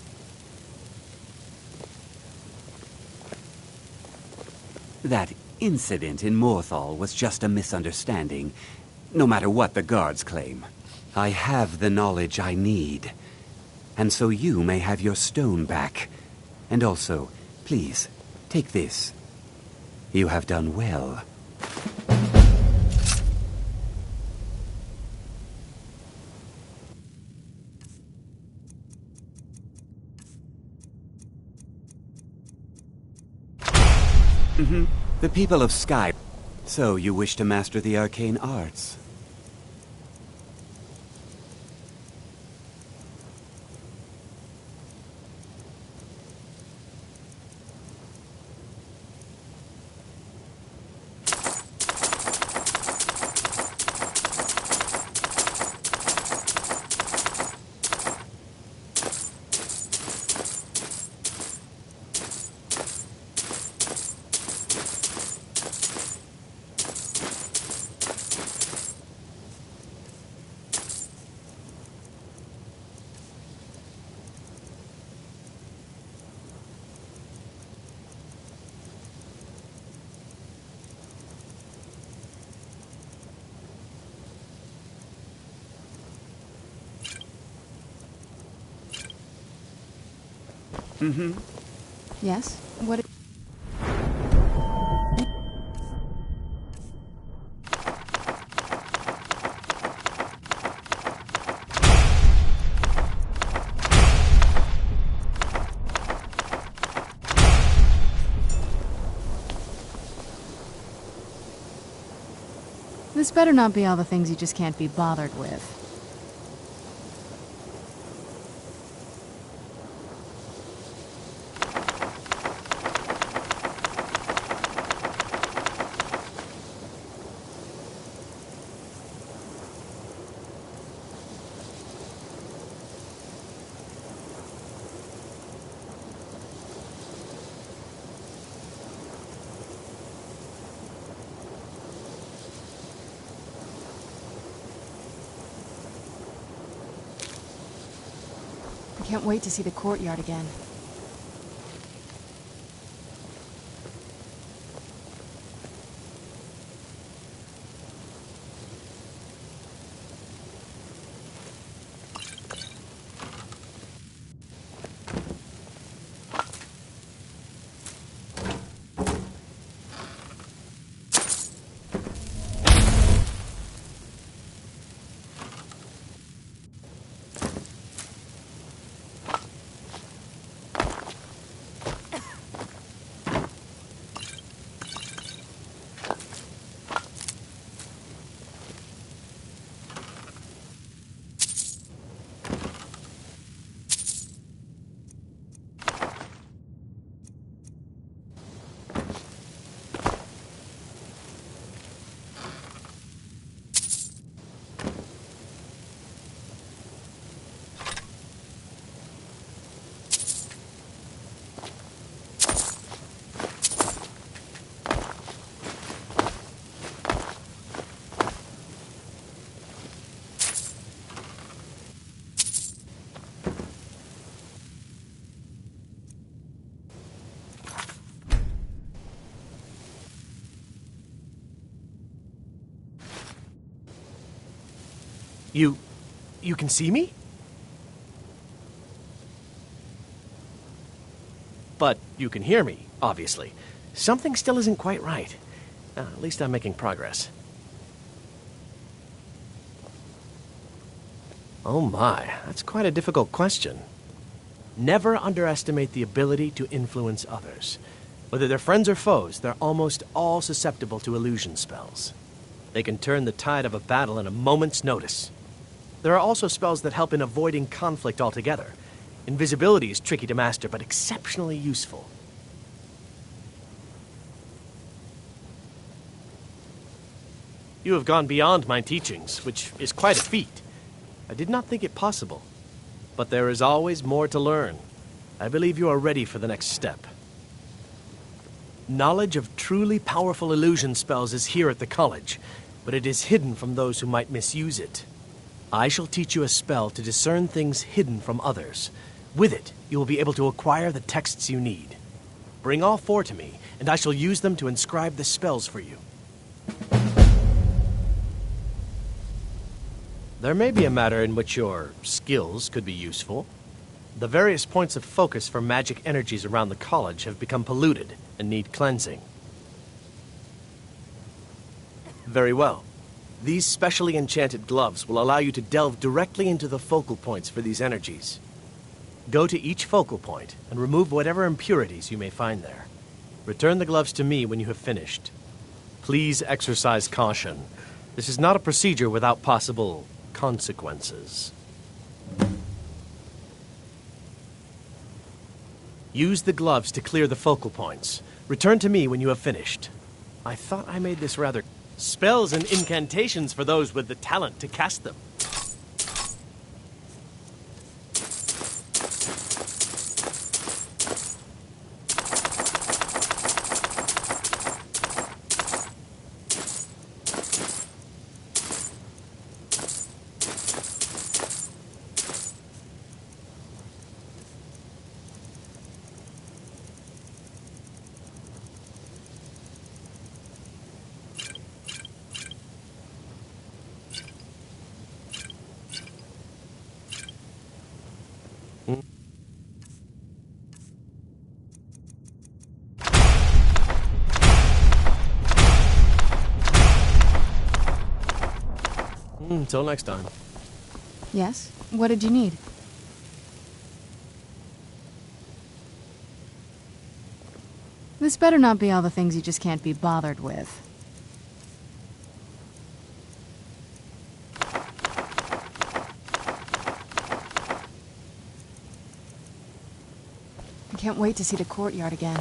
That incident in Morthal was just a misunderstanding, no matter what the guards claim. I have the knowledge I need, and so you may have your stone back. And also, please, take this. You have done well. The people of Skyrim. So you wish to master the arcane arts? Yes? What... This better not be all the things you just can't be bothered with. I can't wait to see the courtyard again. You can see me? But you can hear me, obviously. Something still isn't quite right. At least I'm making progress. Oh my, that's quite a difficult question. Never underestimate the ability to influence others. Whether they're friends or foes, they're almost all susceptible to illusion spells. They can turn the tide of a battle in a moment's notice. There are also spells that help in avoiding conflict altogether. Invisibility is tricky to master, but exceptionally useful. You have gone beyond my teachings, which is quite a feat. I did not think it possible. But there is always more to learn. I believe you are ready for the next step. Knowledge of truly powerful illusion spells is here at the college, but it is hidden from those who might misuse it. I shall teach you a spell to discern things hidden from others. With it, you will be able to acquire the texts you need. Bring all 4 to me, and I shall use them to inscribe the spells for you. There may be a matter in which your skills could be useful. The various points of focus for magic energies around the college have become polluted and need cleansing. Very well. These specially enchanted gloves will allow you to delve directly into the focal points for these energies. Go to each focal point and remove whatever impurities you may find there. Return the gloves to me when you have finished. Please exercise caution. This is not a procedure without possible consequences. Use the gloves to clear the focal points. Return to me when you have finished. I thought I made this rather... Spells and incantations for those with the talent to cast them. Until next time. Yes? What did you need? This better not be all the things you just can't be bothered with. I can't wait to see the courtyard again.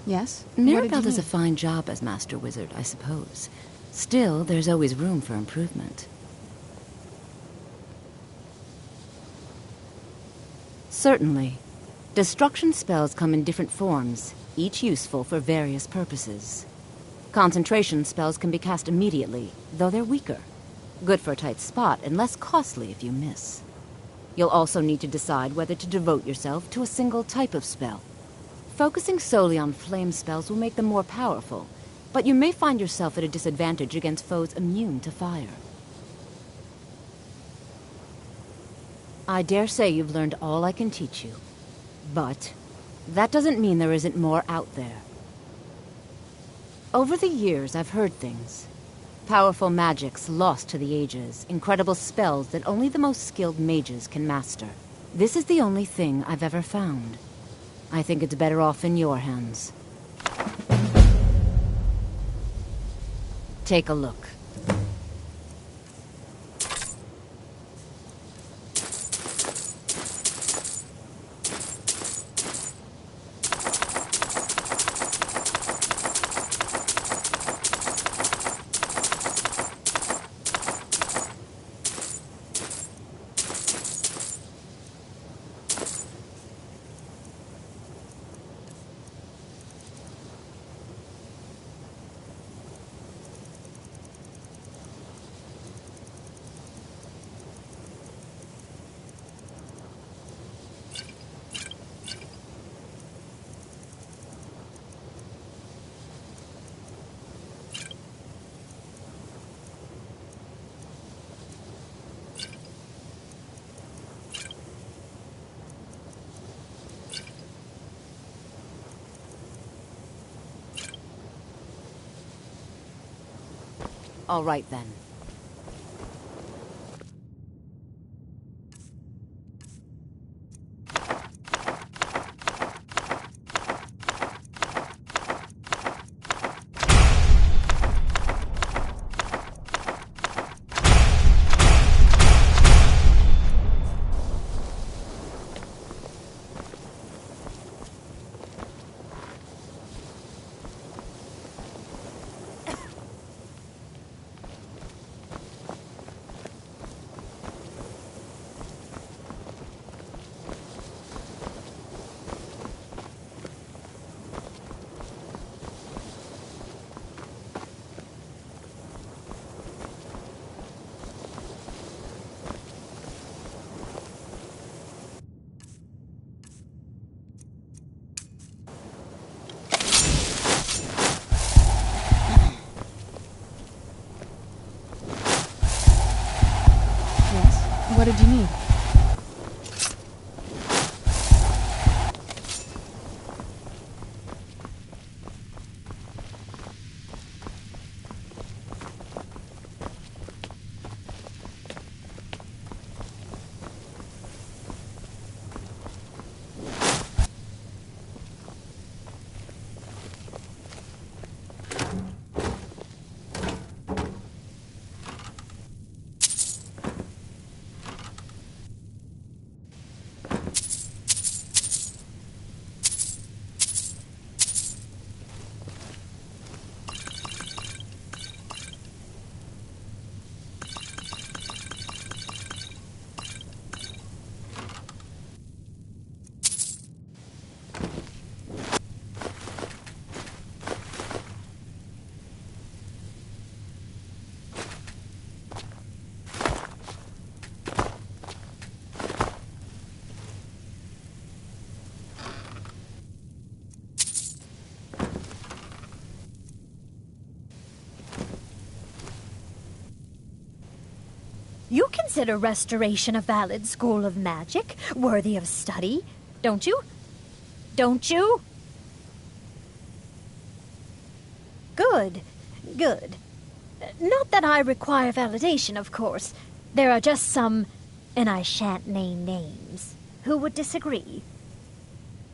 Yes? Mirabelle does a fine job as Master Wizard, I suppose. Still, there's always room for improvement. Certainly. Destruction spells come in different forms, each useful for various purposes. Concentration spells can be cast immediately, though they're weaker. Good for a tight spot and less costly if you miss. You'll also need to decide whether to devote yourself to a single type of spell. Focusing solely on flame spells will make them more powerful, but you may find yourself at a disadvantage against foes immune to fire. I dare say you've learned all I can teach you, but that doesn't mean there isn't more out there. Over the years, I've heard things. Powerful magics lost to the ages, incredible spells that only the most skilled mages can master. This is the only thing I've ever found. I think it's better off in your hands. Take a look. All right, then. What did you need? You consider restoration a valid school of magic, worthy of study, don't you? Don't you? Good, good. Not that I require validation, of course. There are just some, and I shan't name names, who would disagree.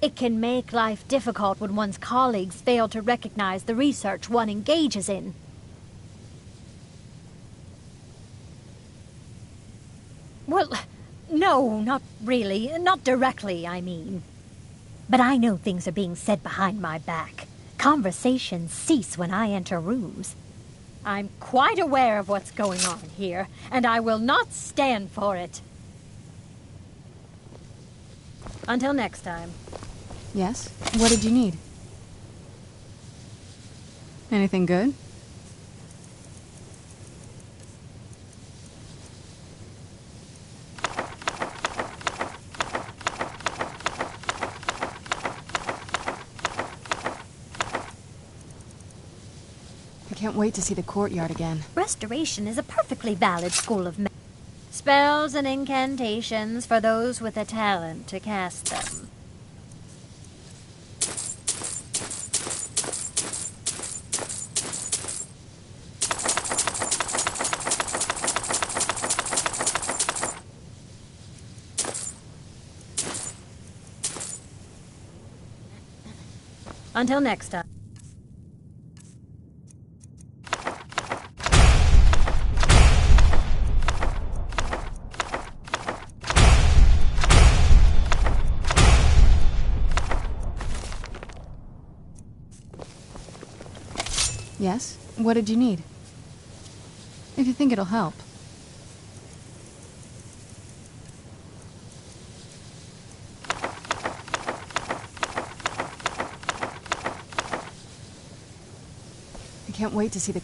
It can make life difficult when one's colleagues fail to recognize the research one engages in. Well, no, not really. Not directly, I mean. But I know things are being said behind my back. Conversations cease when I enter rooms. I'm quite aware of what's going on here, and I will not stand for it. Until next time. Yes? What did you need? Anything good? I can't wait to see the courtyard again. Restoration is a perfectly valid school of magic. Spells and incantations for those with a talent to cast them. Until next time. Yes? What did you need? If you think it'll help. I can't wait to see the...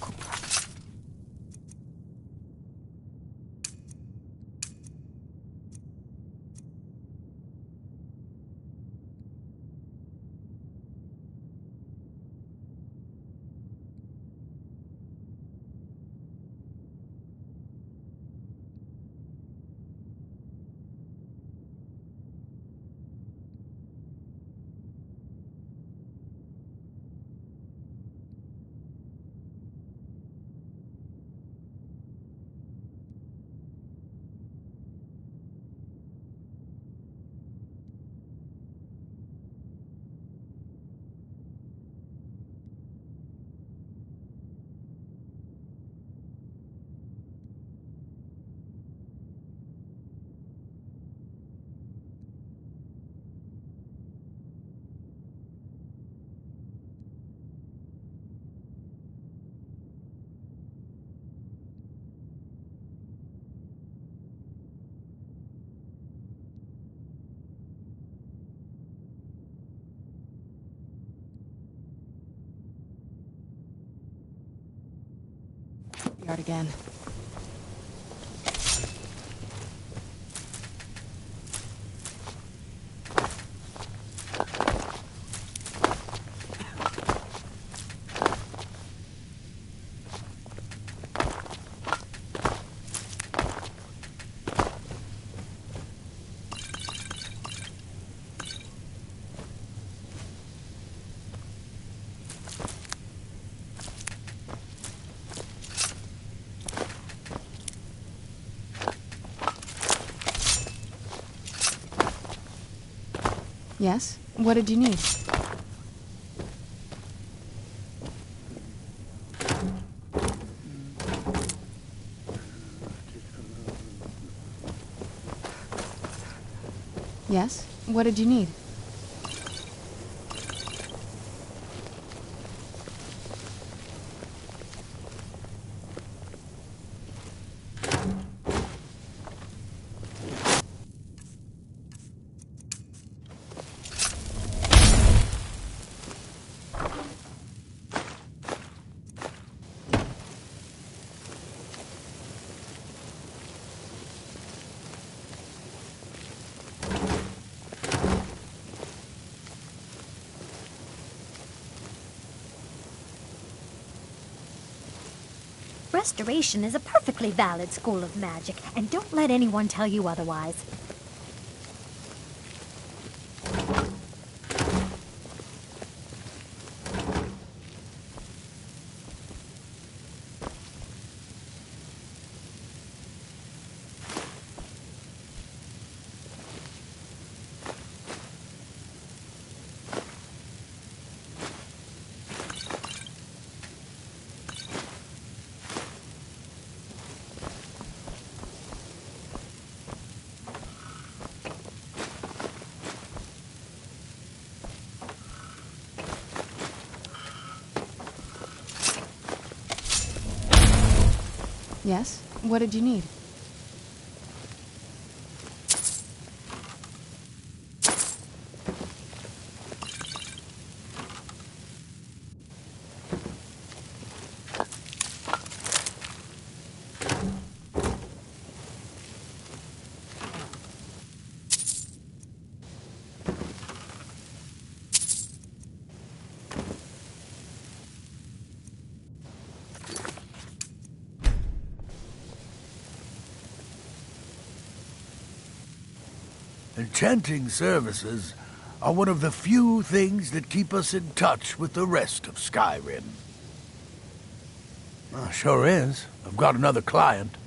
yard again. Yes? What did you need? Yes? What did you need? Restoration is a perfectly valid school of magic, and don't let anyone tell you otherwise. Yes? What did you need? Enchanting services are one of the few things that keep us in touch with the rest of Skyrim. Sure is. I've got another client.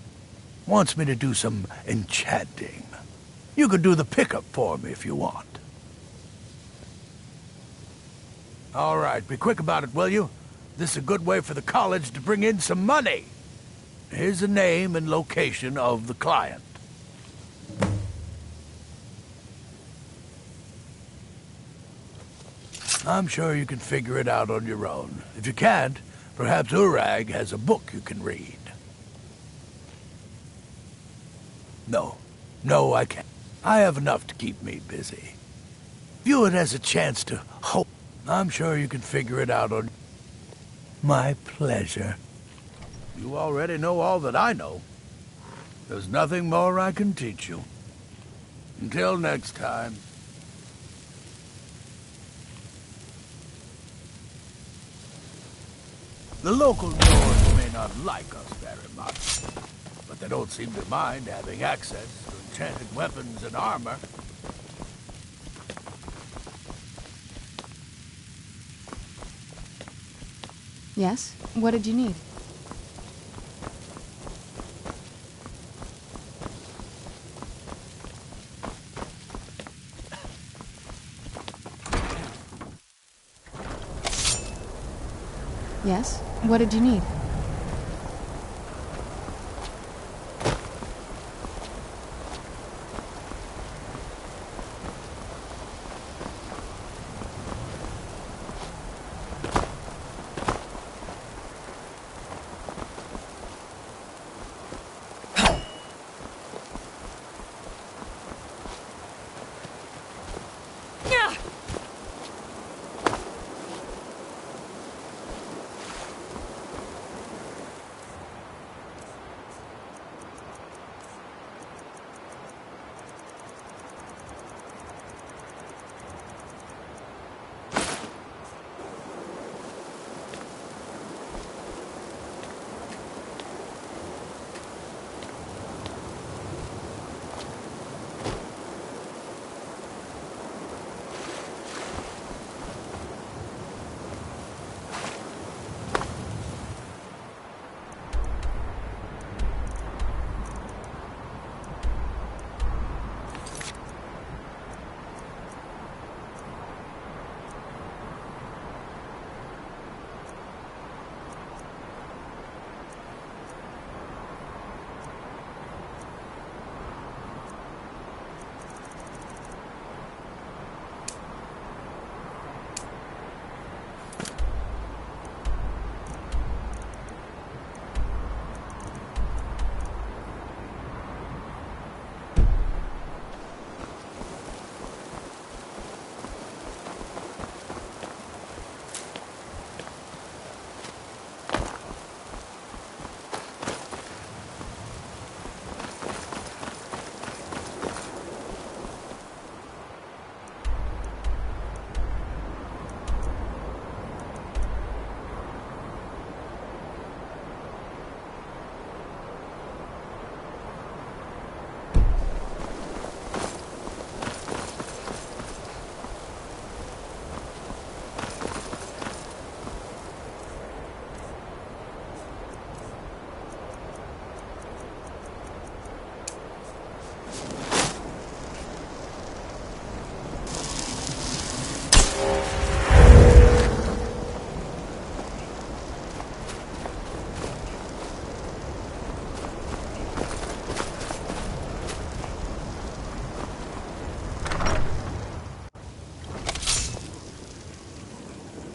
Wants me to do some enchanting. You could do the pickup for me if you want. All right, be quick about it, will you? This is a good way for the college to bring in some money. Here's the name and location of the client. I'm sure you can figure it out on your own. If you can't, perhaps Urag has a book you can read. No, I can't. I have enough to keep me busy. View it as a chance to hope. I'm sure you can figure it out on... My pleasure. You already know all that I know. There's nothing more I can teach you. Until next time. The local Nords may not like us very much, but they don't seem to mind having access to enchanted weapons and armor. Yes? What did you need? Yes? What did you need?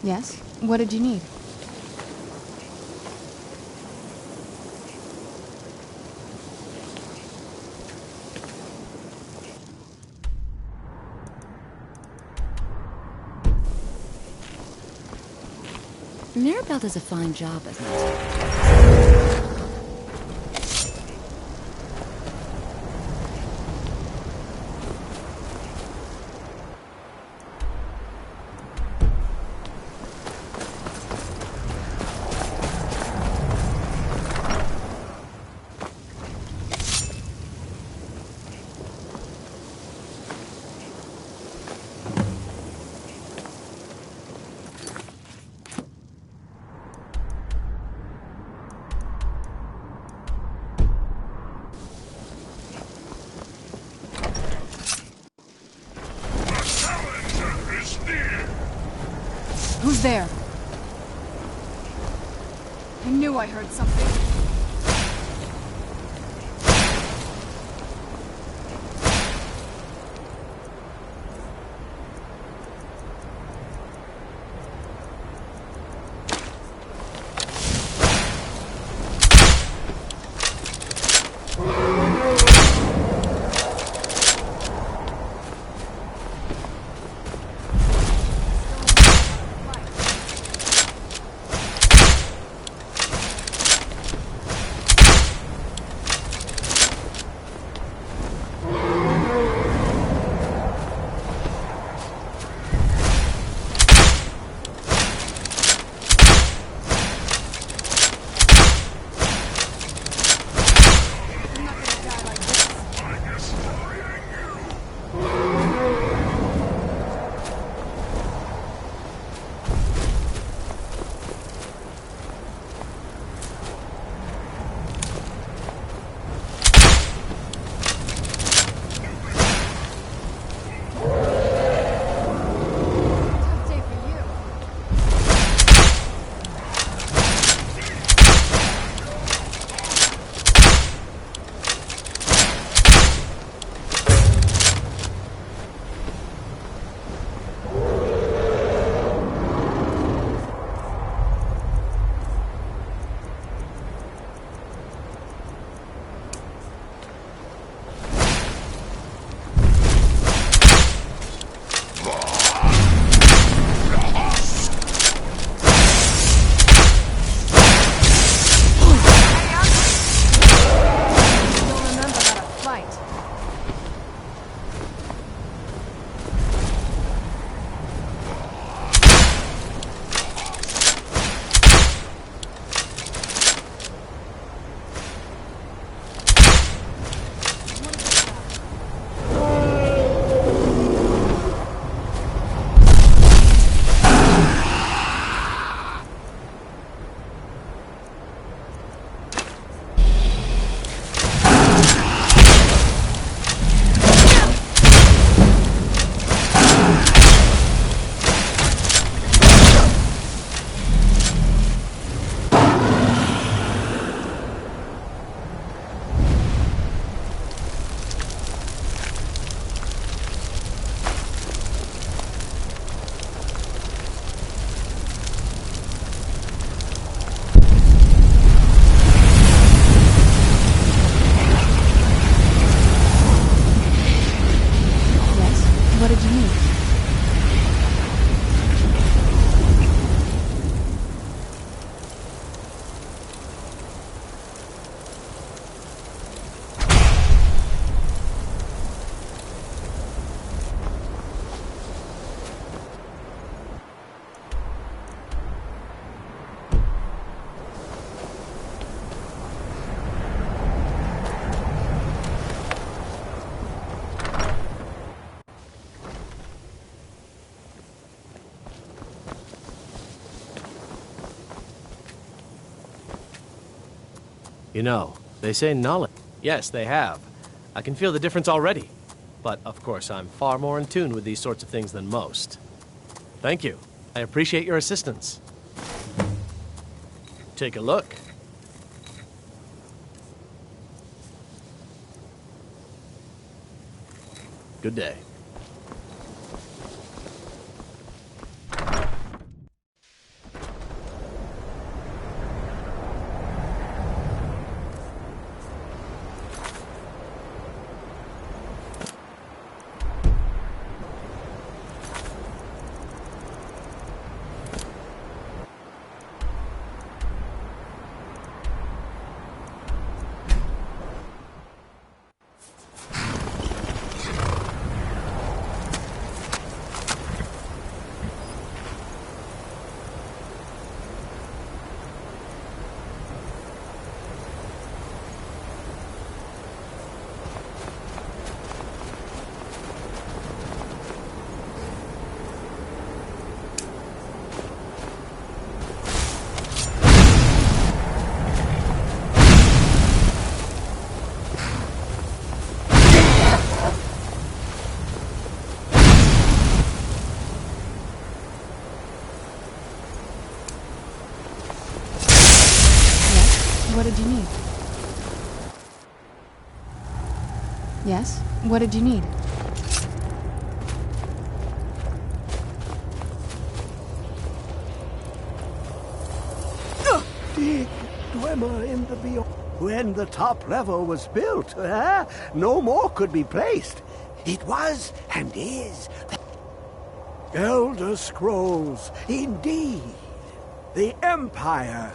Yes? What did you need? Mirabelle does a fine job as master. Who's there? I knew I heard something. You know, they say knowledge. Yes, they have. I can feel the difference already. But, of course, I'm far more in tune with these sorts of things than most. Thank you. I appreciate your assistance. Take a look. Good day. What did you need? Yes? What did you need? Dig Dwemer in the beyond. When the top level was built, no more could be placed. It was and is the Elder Scrolls, indeed. The Empire.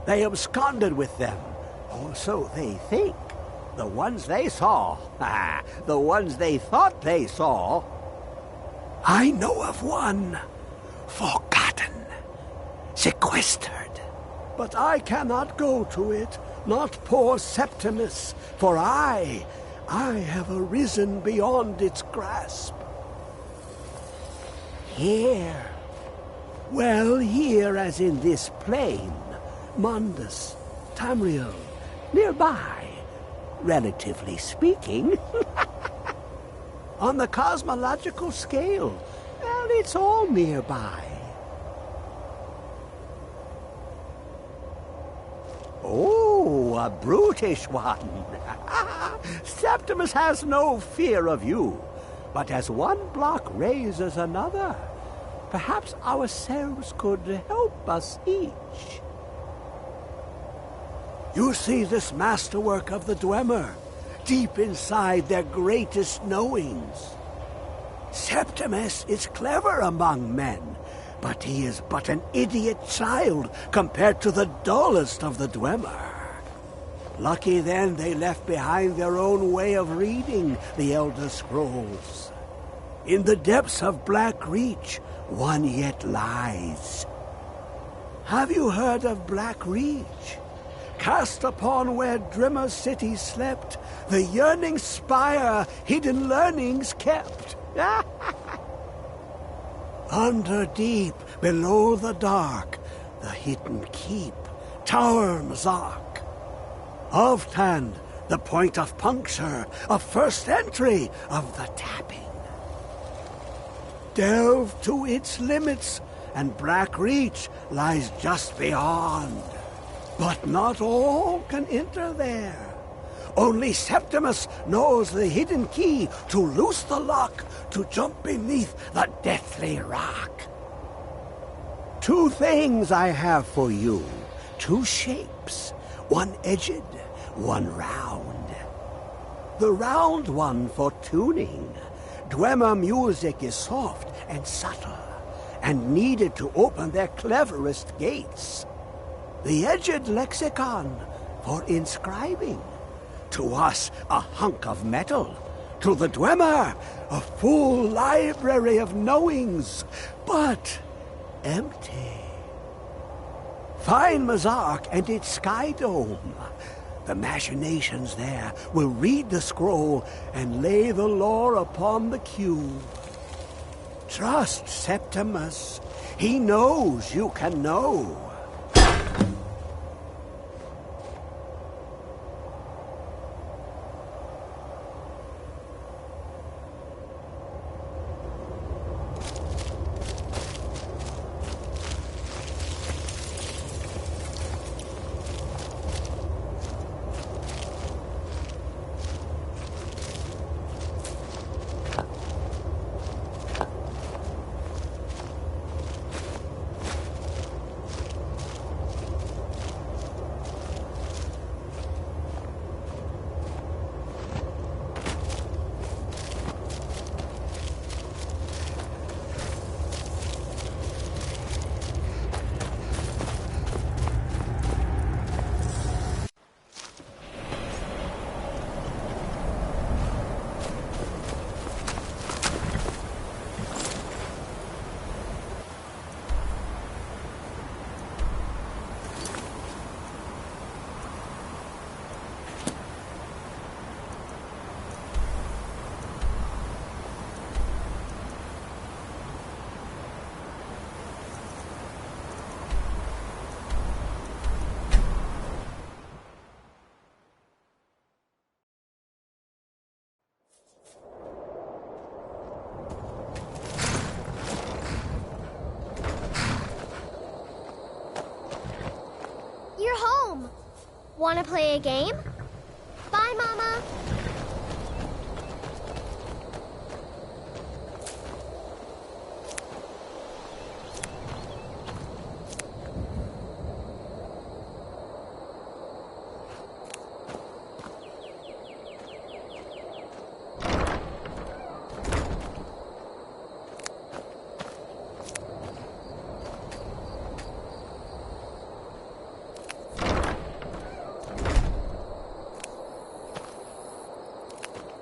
They absconded with them, or so they think. The ones they saw, the ones they thought they saw. I know of one, forgotten, sequestered. But I cannot go to it, not poor Septimus, for I have arisen beyond its grasp. Here, well, here as in this plain, Mundus, Tamriel, nearby, relatively speaking. On the cosmological scale, well, it's all nearby. Oh, a brutish one. Septimus has no fear of you. But as one block raises another, perhaps ourselves could help us each. You see this masterwork of the Dwemer, deep inside their greatest knowings. Septimus is clever among men, but he is but an idiot child compared to the dullest of the Dwemer. Lucky then they left behind their own way of reading the Elder Scrolls. In the depths of Black Reach, one yet lies. Have you heard of Black Reach? Cast upon where Drimmer City slept, the yearning spire hidden learnings kept. Under deep, below the dark, the hidden keep, Tower Mazark. Oftand, the point of puncture, of first entry, of the tapping. Delve to its limits, and Black Reach lies just beyond. But not all can enter there. Only Septimus knows the hidden key to loose the lock, to jump beneath the deathly rock. Two things I have for you, two shapes, one edged, one round. The round one for tuning. Dwemer music is soft and subtle, and needed to open their cleverest gates. The edged lexicon for inscribing. To us, a hunk of metal. To the Dwemer, a full library of knowings, but empty. Find Mazark and its sky dome. The machinations there will read the scroll and lay the lore upon the cube. Trust Septimus. He knows you can know. Wanna play a game? Bye, Mama!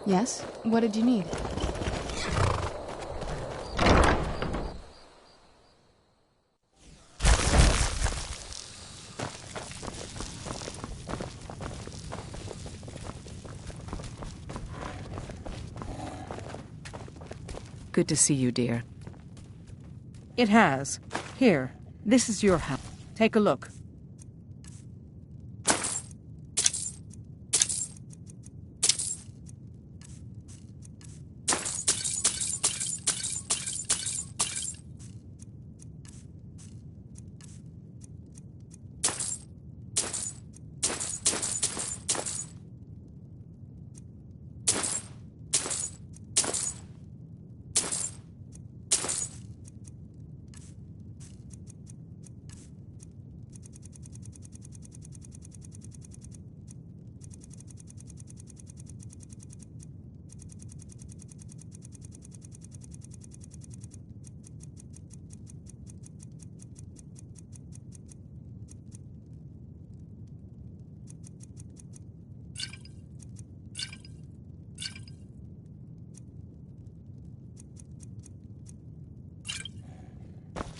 Yes? What did you need? Good to see you, dear. It has. Here, this is your house. Take a look.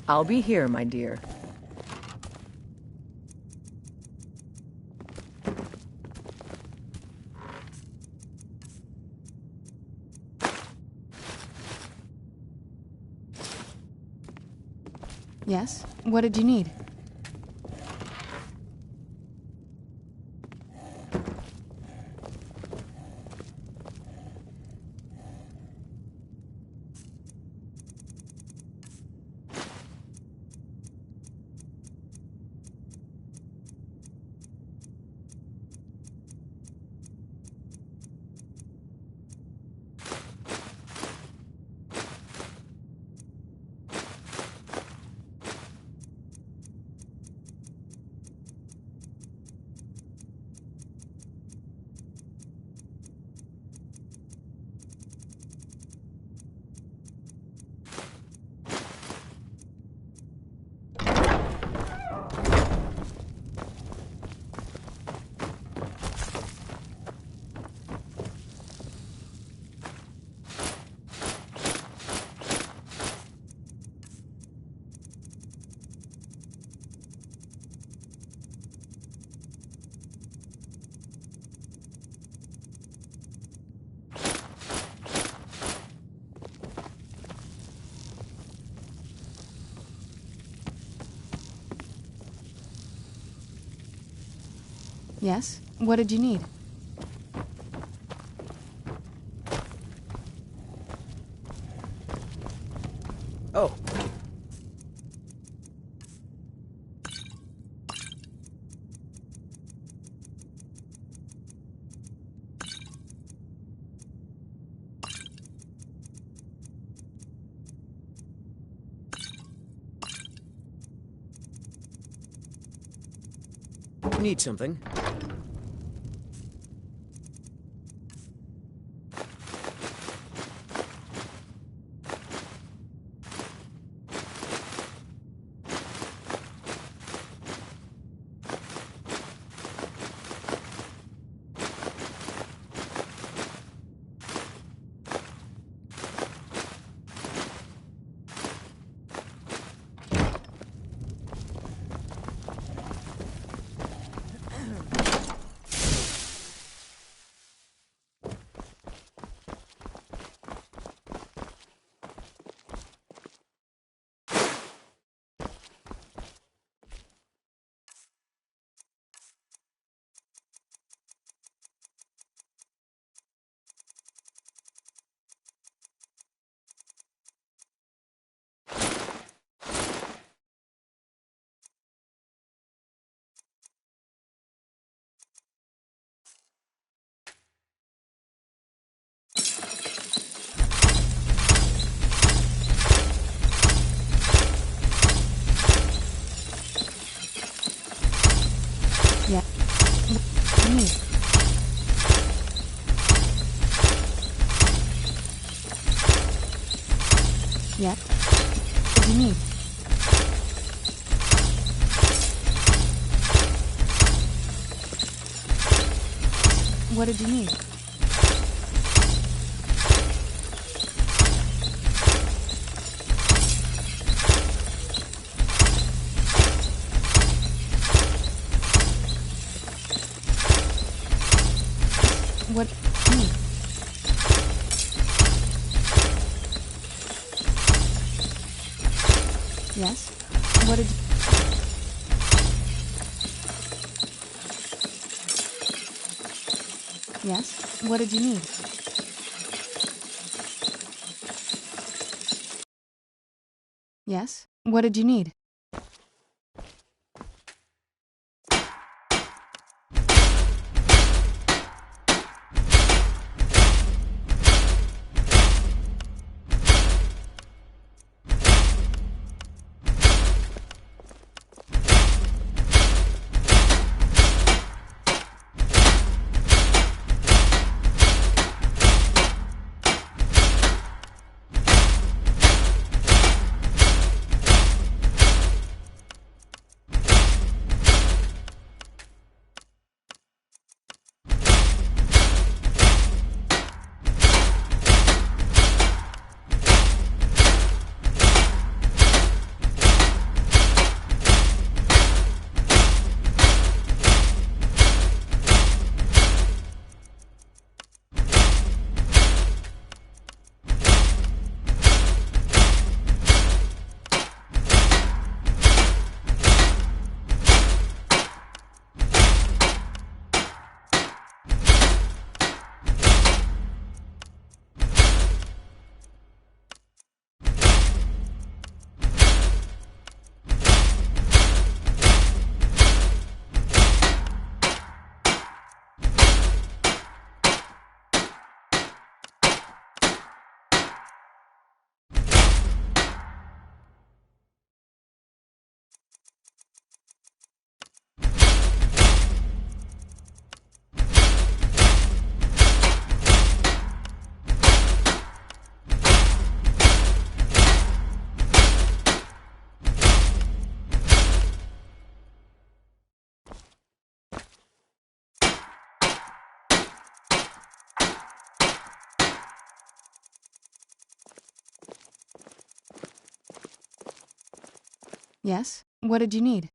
I'll be here, my dear. Yes? What did you need? Yes? What did you need? Oh. Need something? Yeah. What do you need? Yeah. What do you need? What did you need? What do you need? Yes? What did you... Yes? What did you need? Yes? What did you need? Yes? What did you need?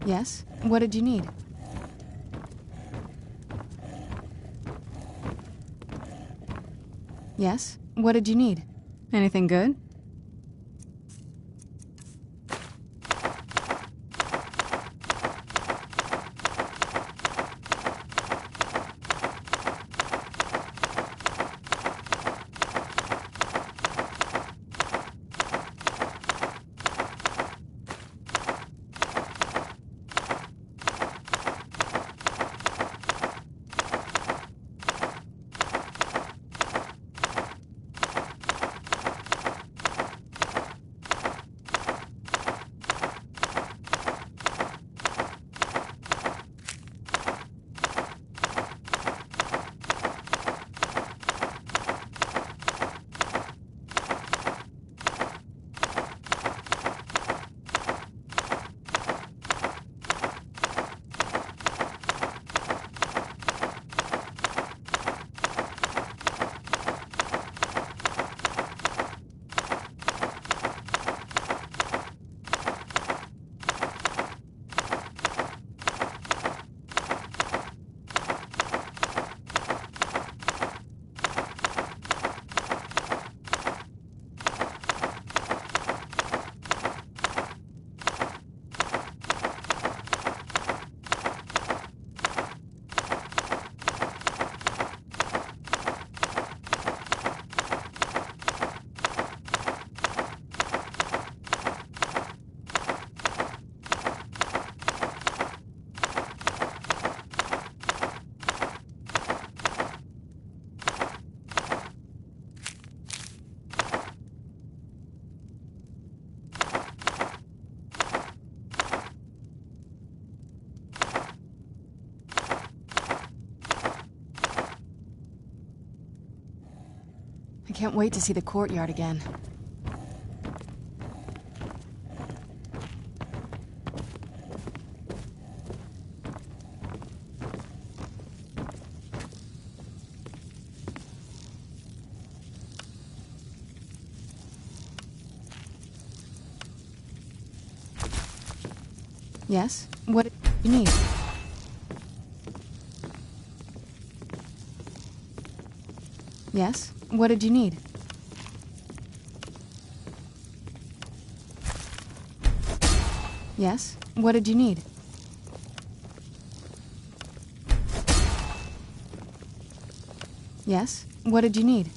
Yes? What did you need? Yes? What did you need? Anything good? I can't wait to see the courtyard again. Yes? What do you need? Yes? What did you need? Yes? What did you need? Yes? What did you need?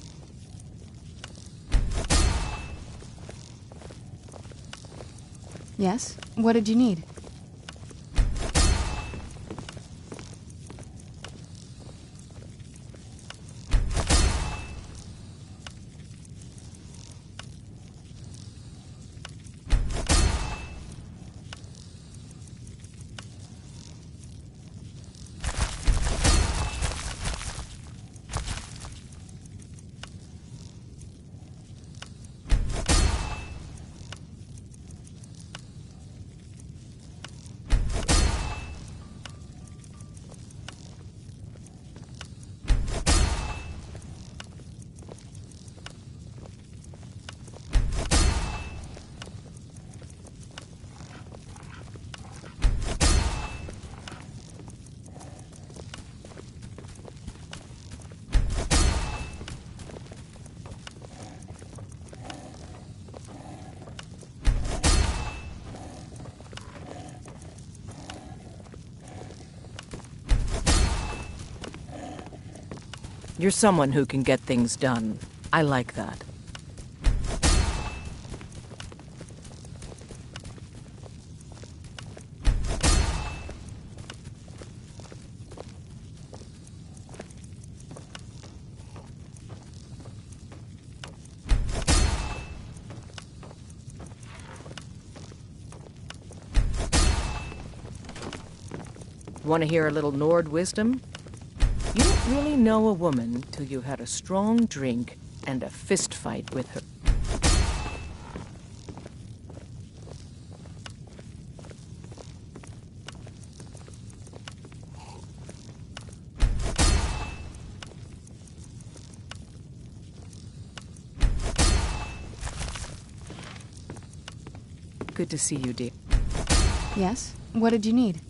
Yes? What did you need? You're someone who can get things done. I like that. Want to hear a little Nord wisdom? You don't really know a woman till you had a strong drink and a fist fight with her. Good to see you, dear. Yes? What did you need?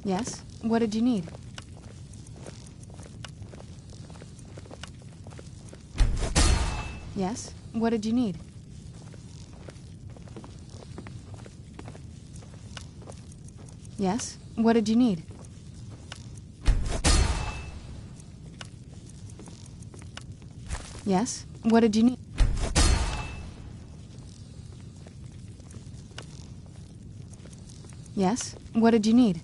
Yes? What did you need? Yes? What did you need? Yes? What did you need? Yes? What did you need? Yes? What did you need?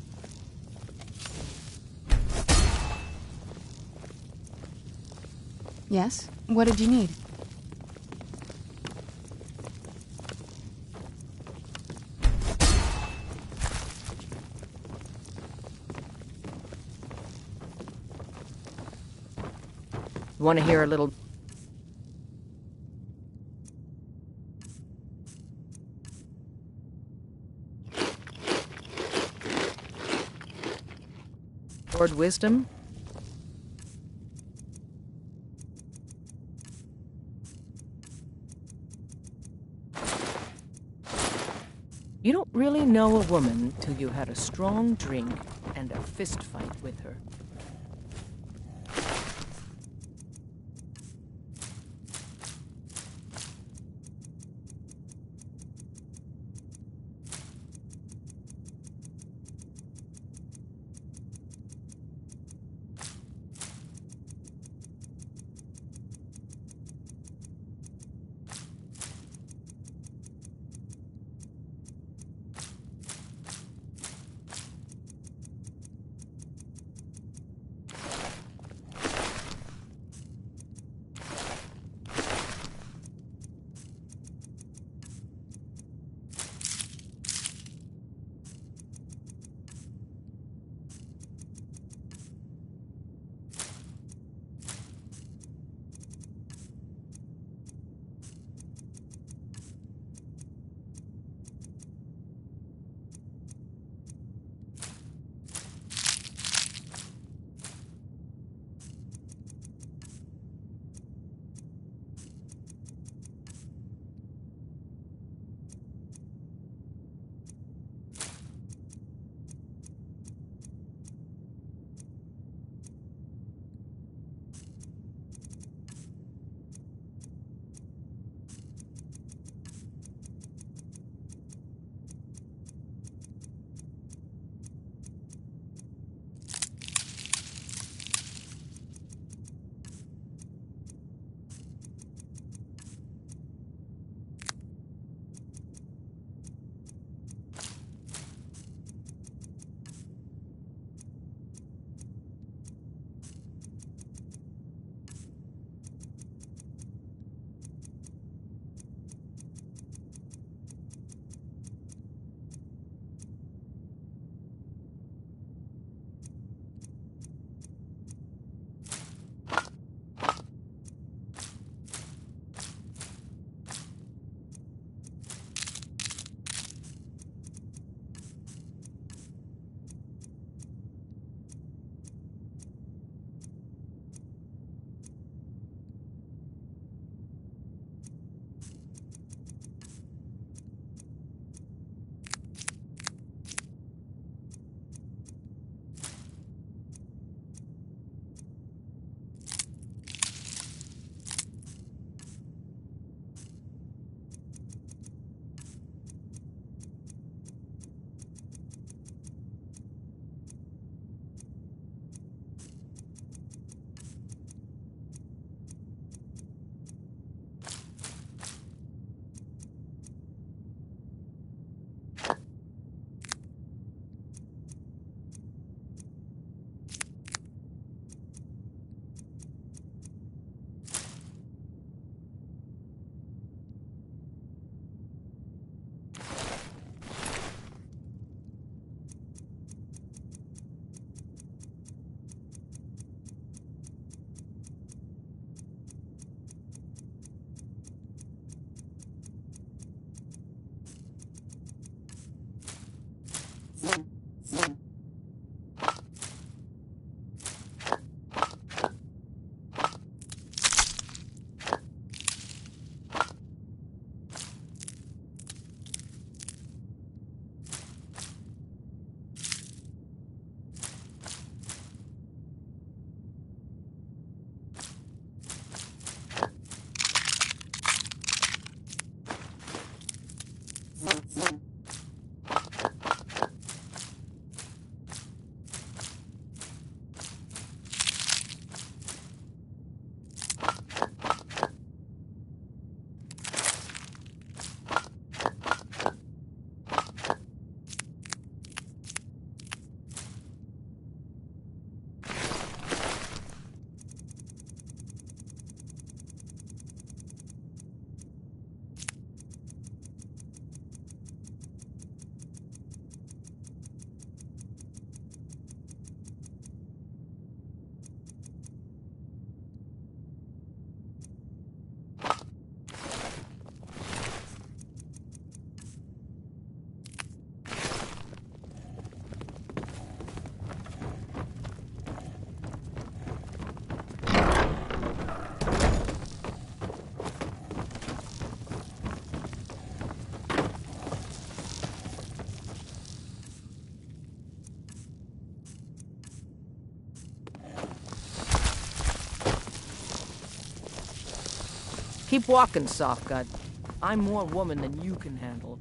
Yes? What did you need? Want to hear a little... Lord Wisdom? You don't really know a woman till you had a strong drink and a fist fight with her. Keep walking, Softgut. I'm more woman than you can handle.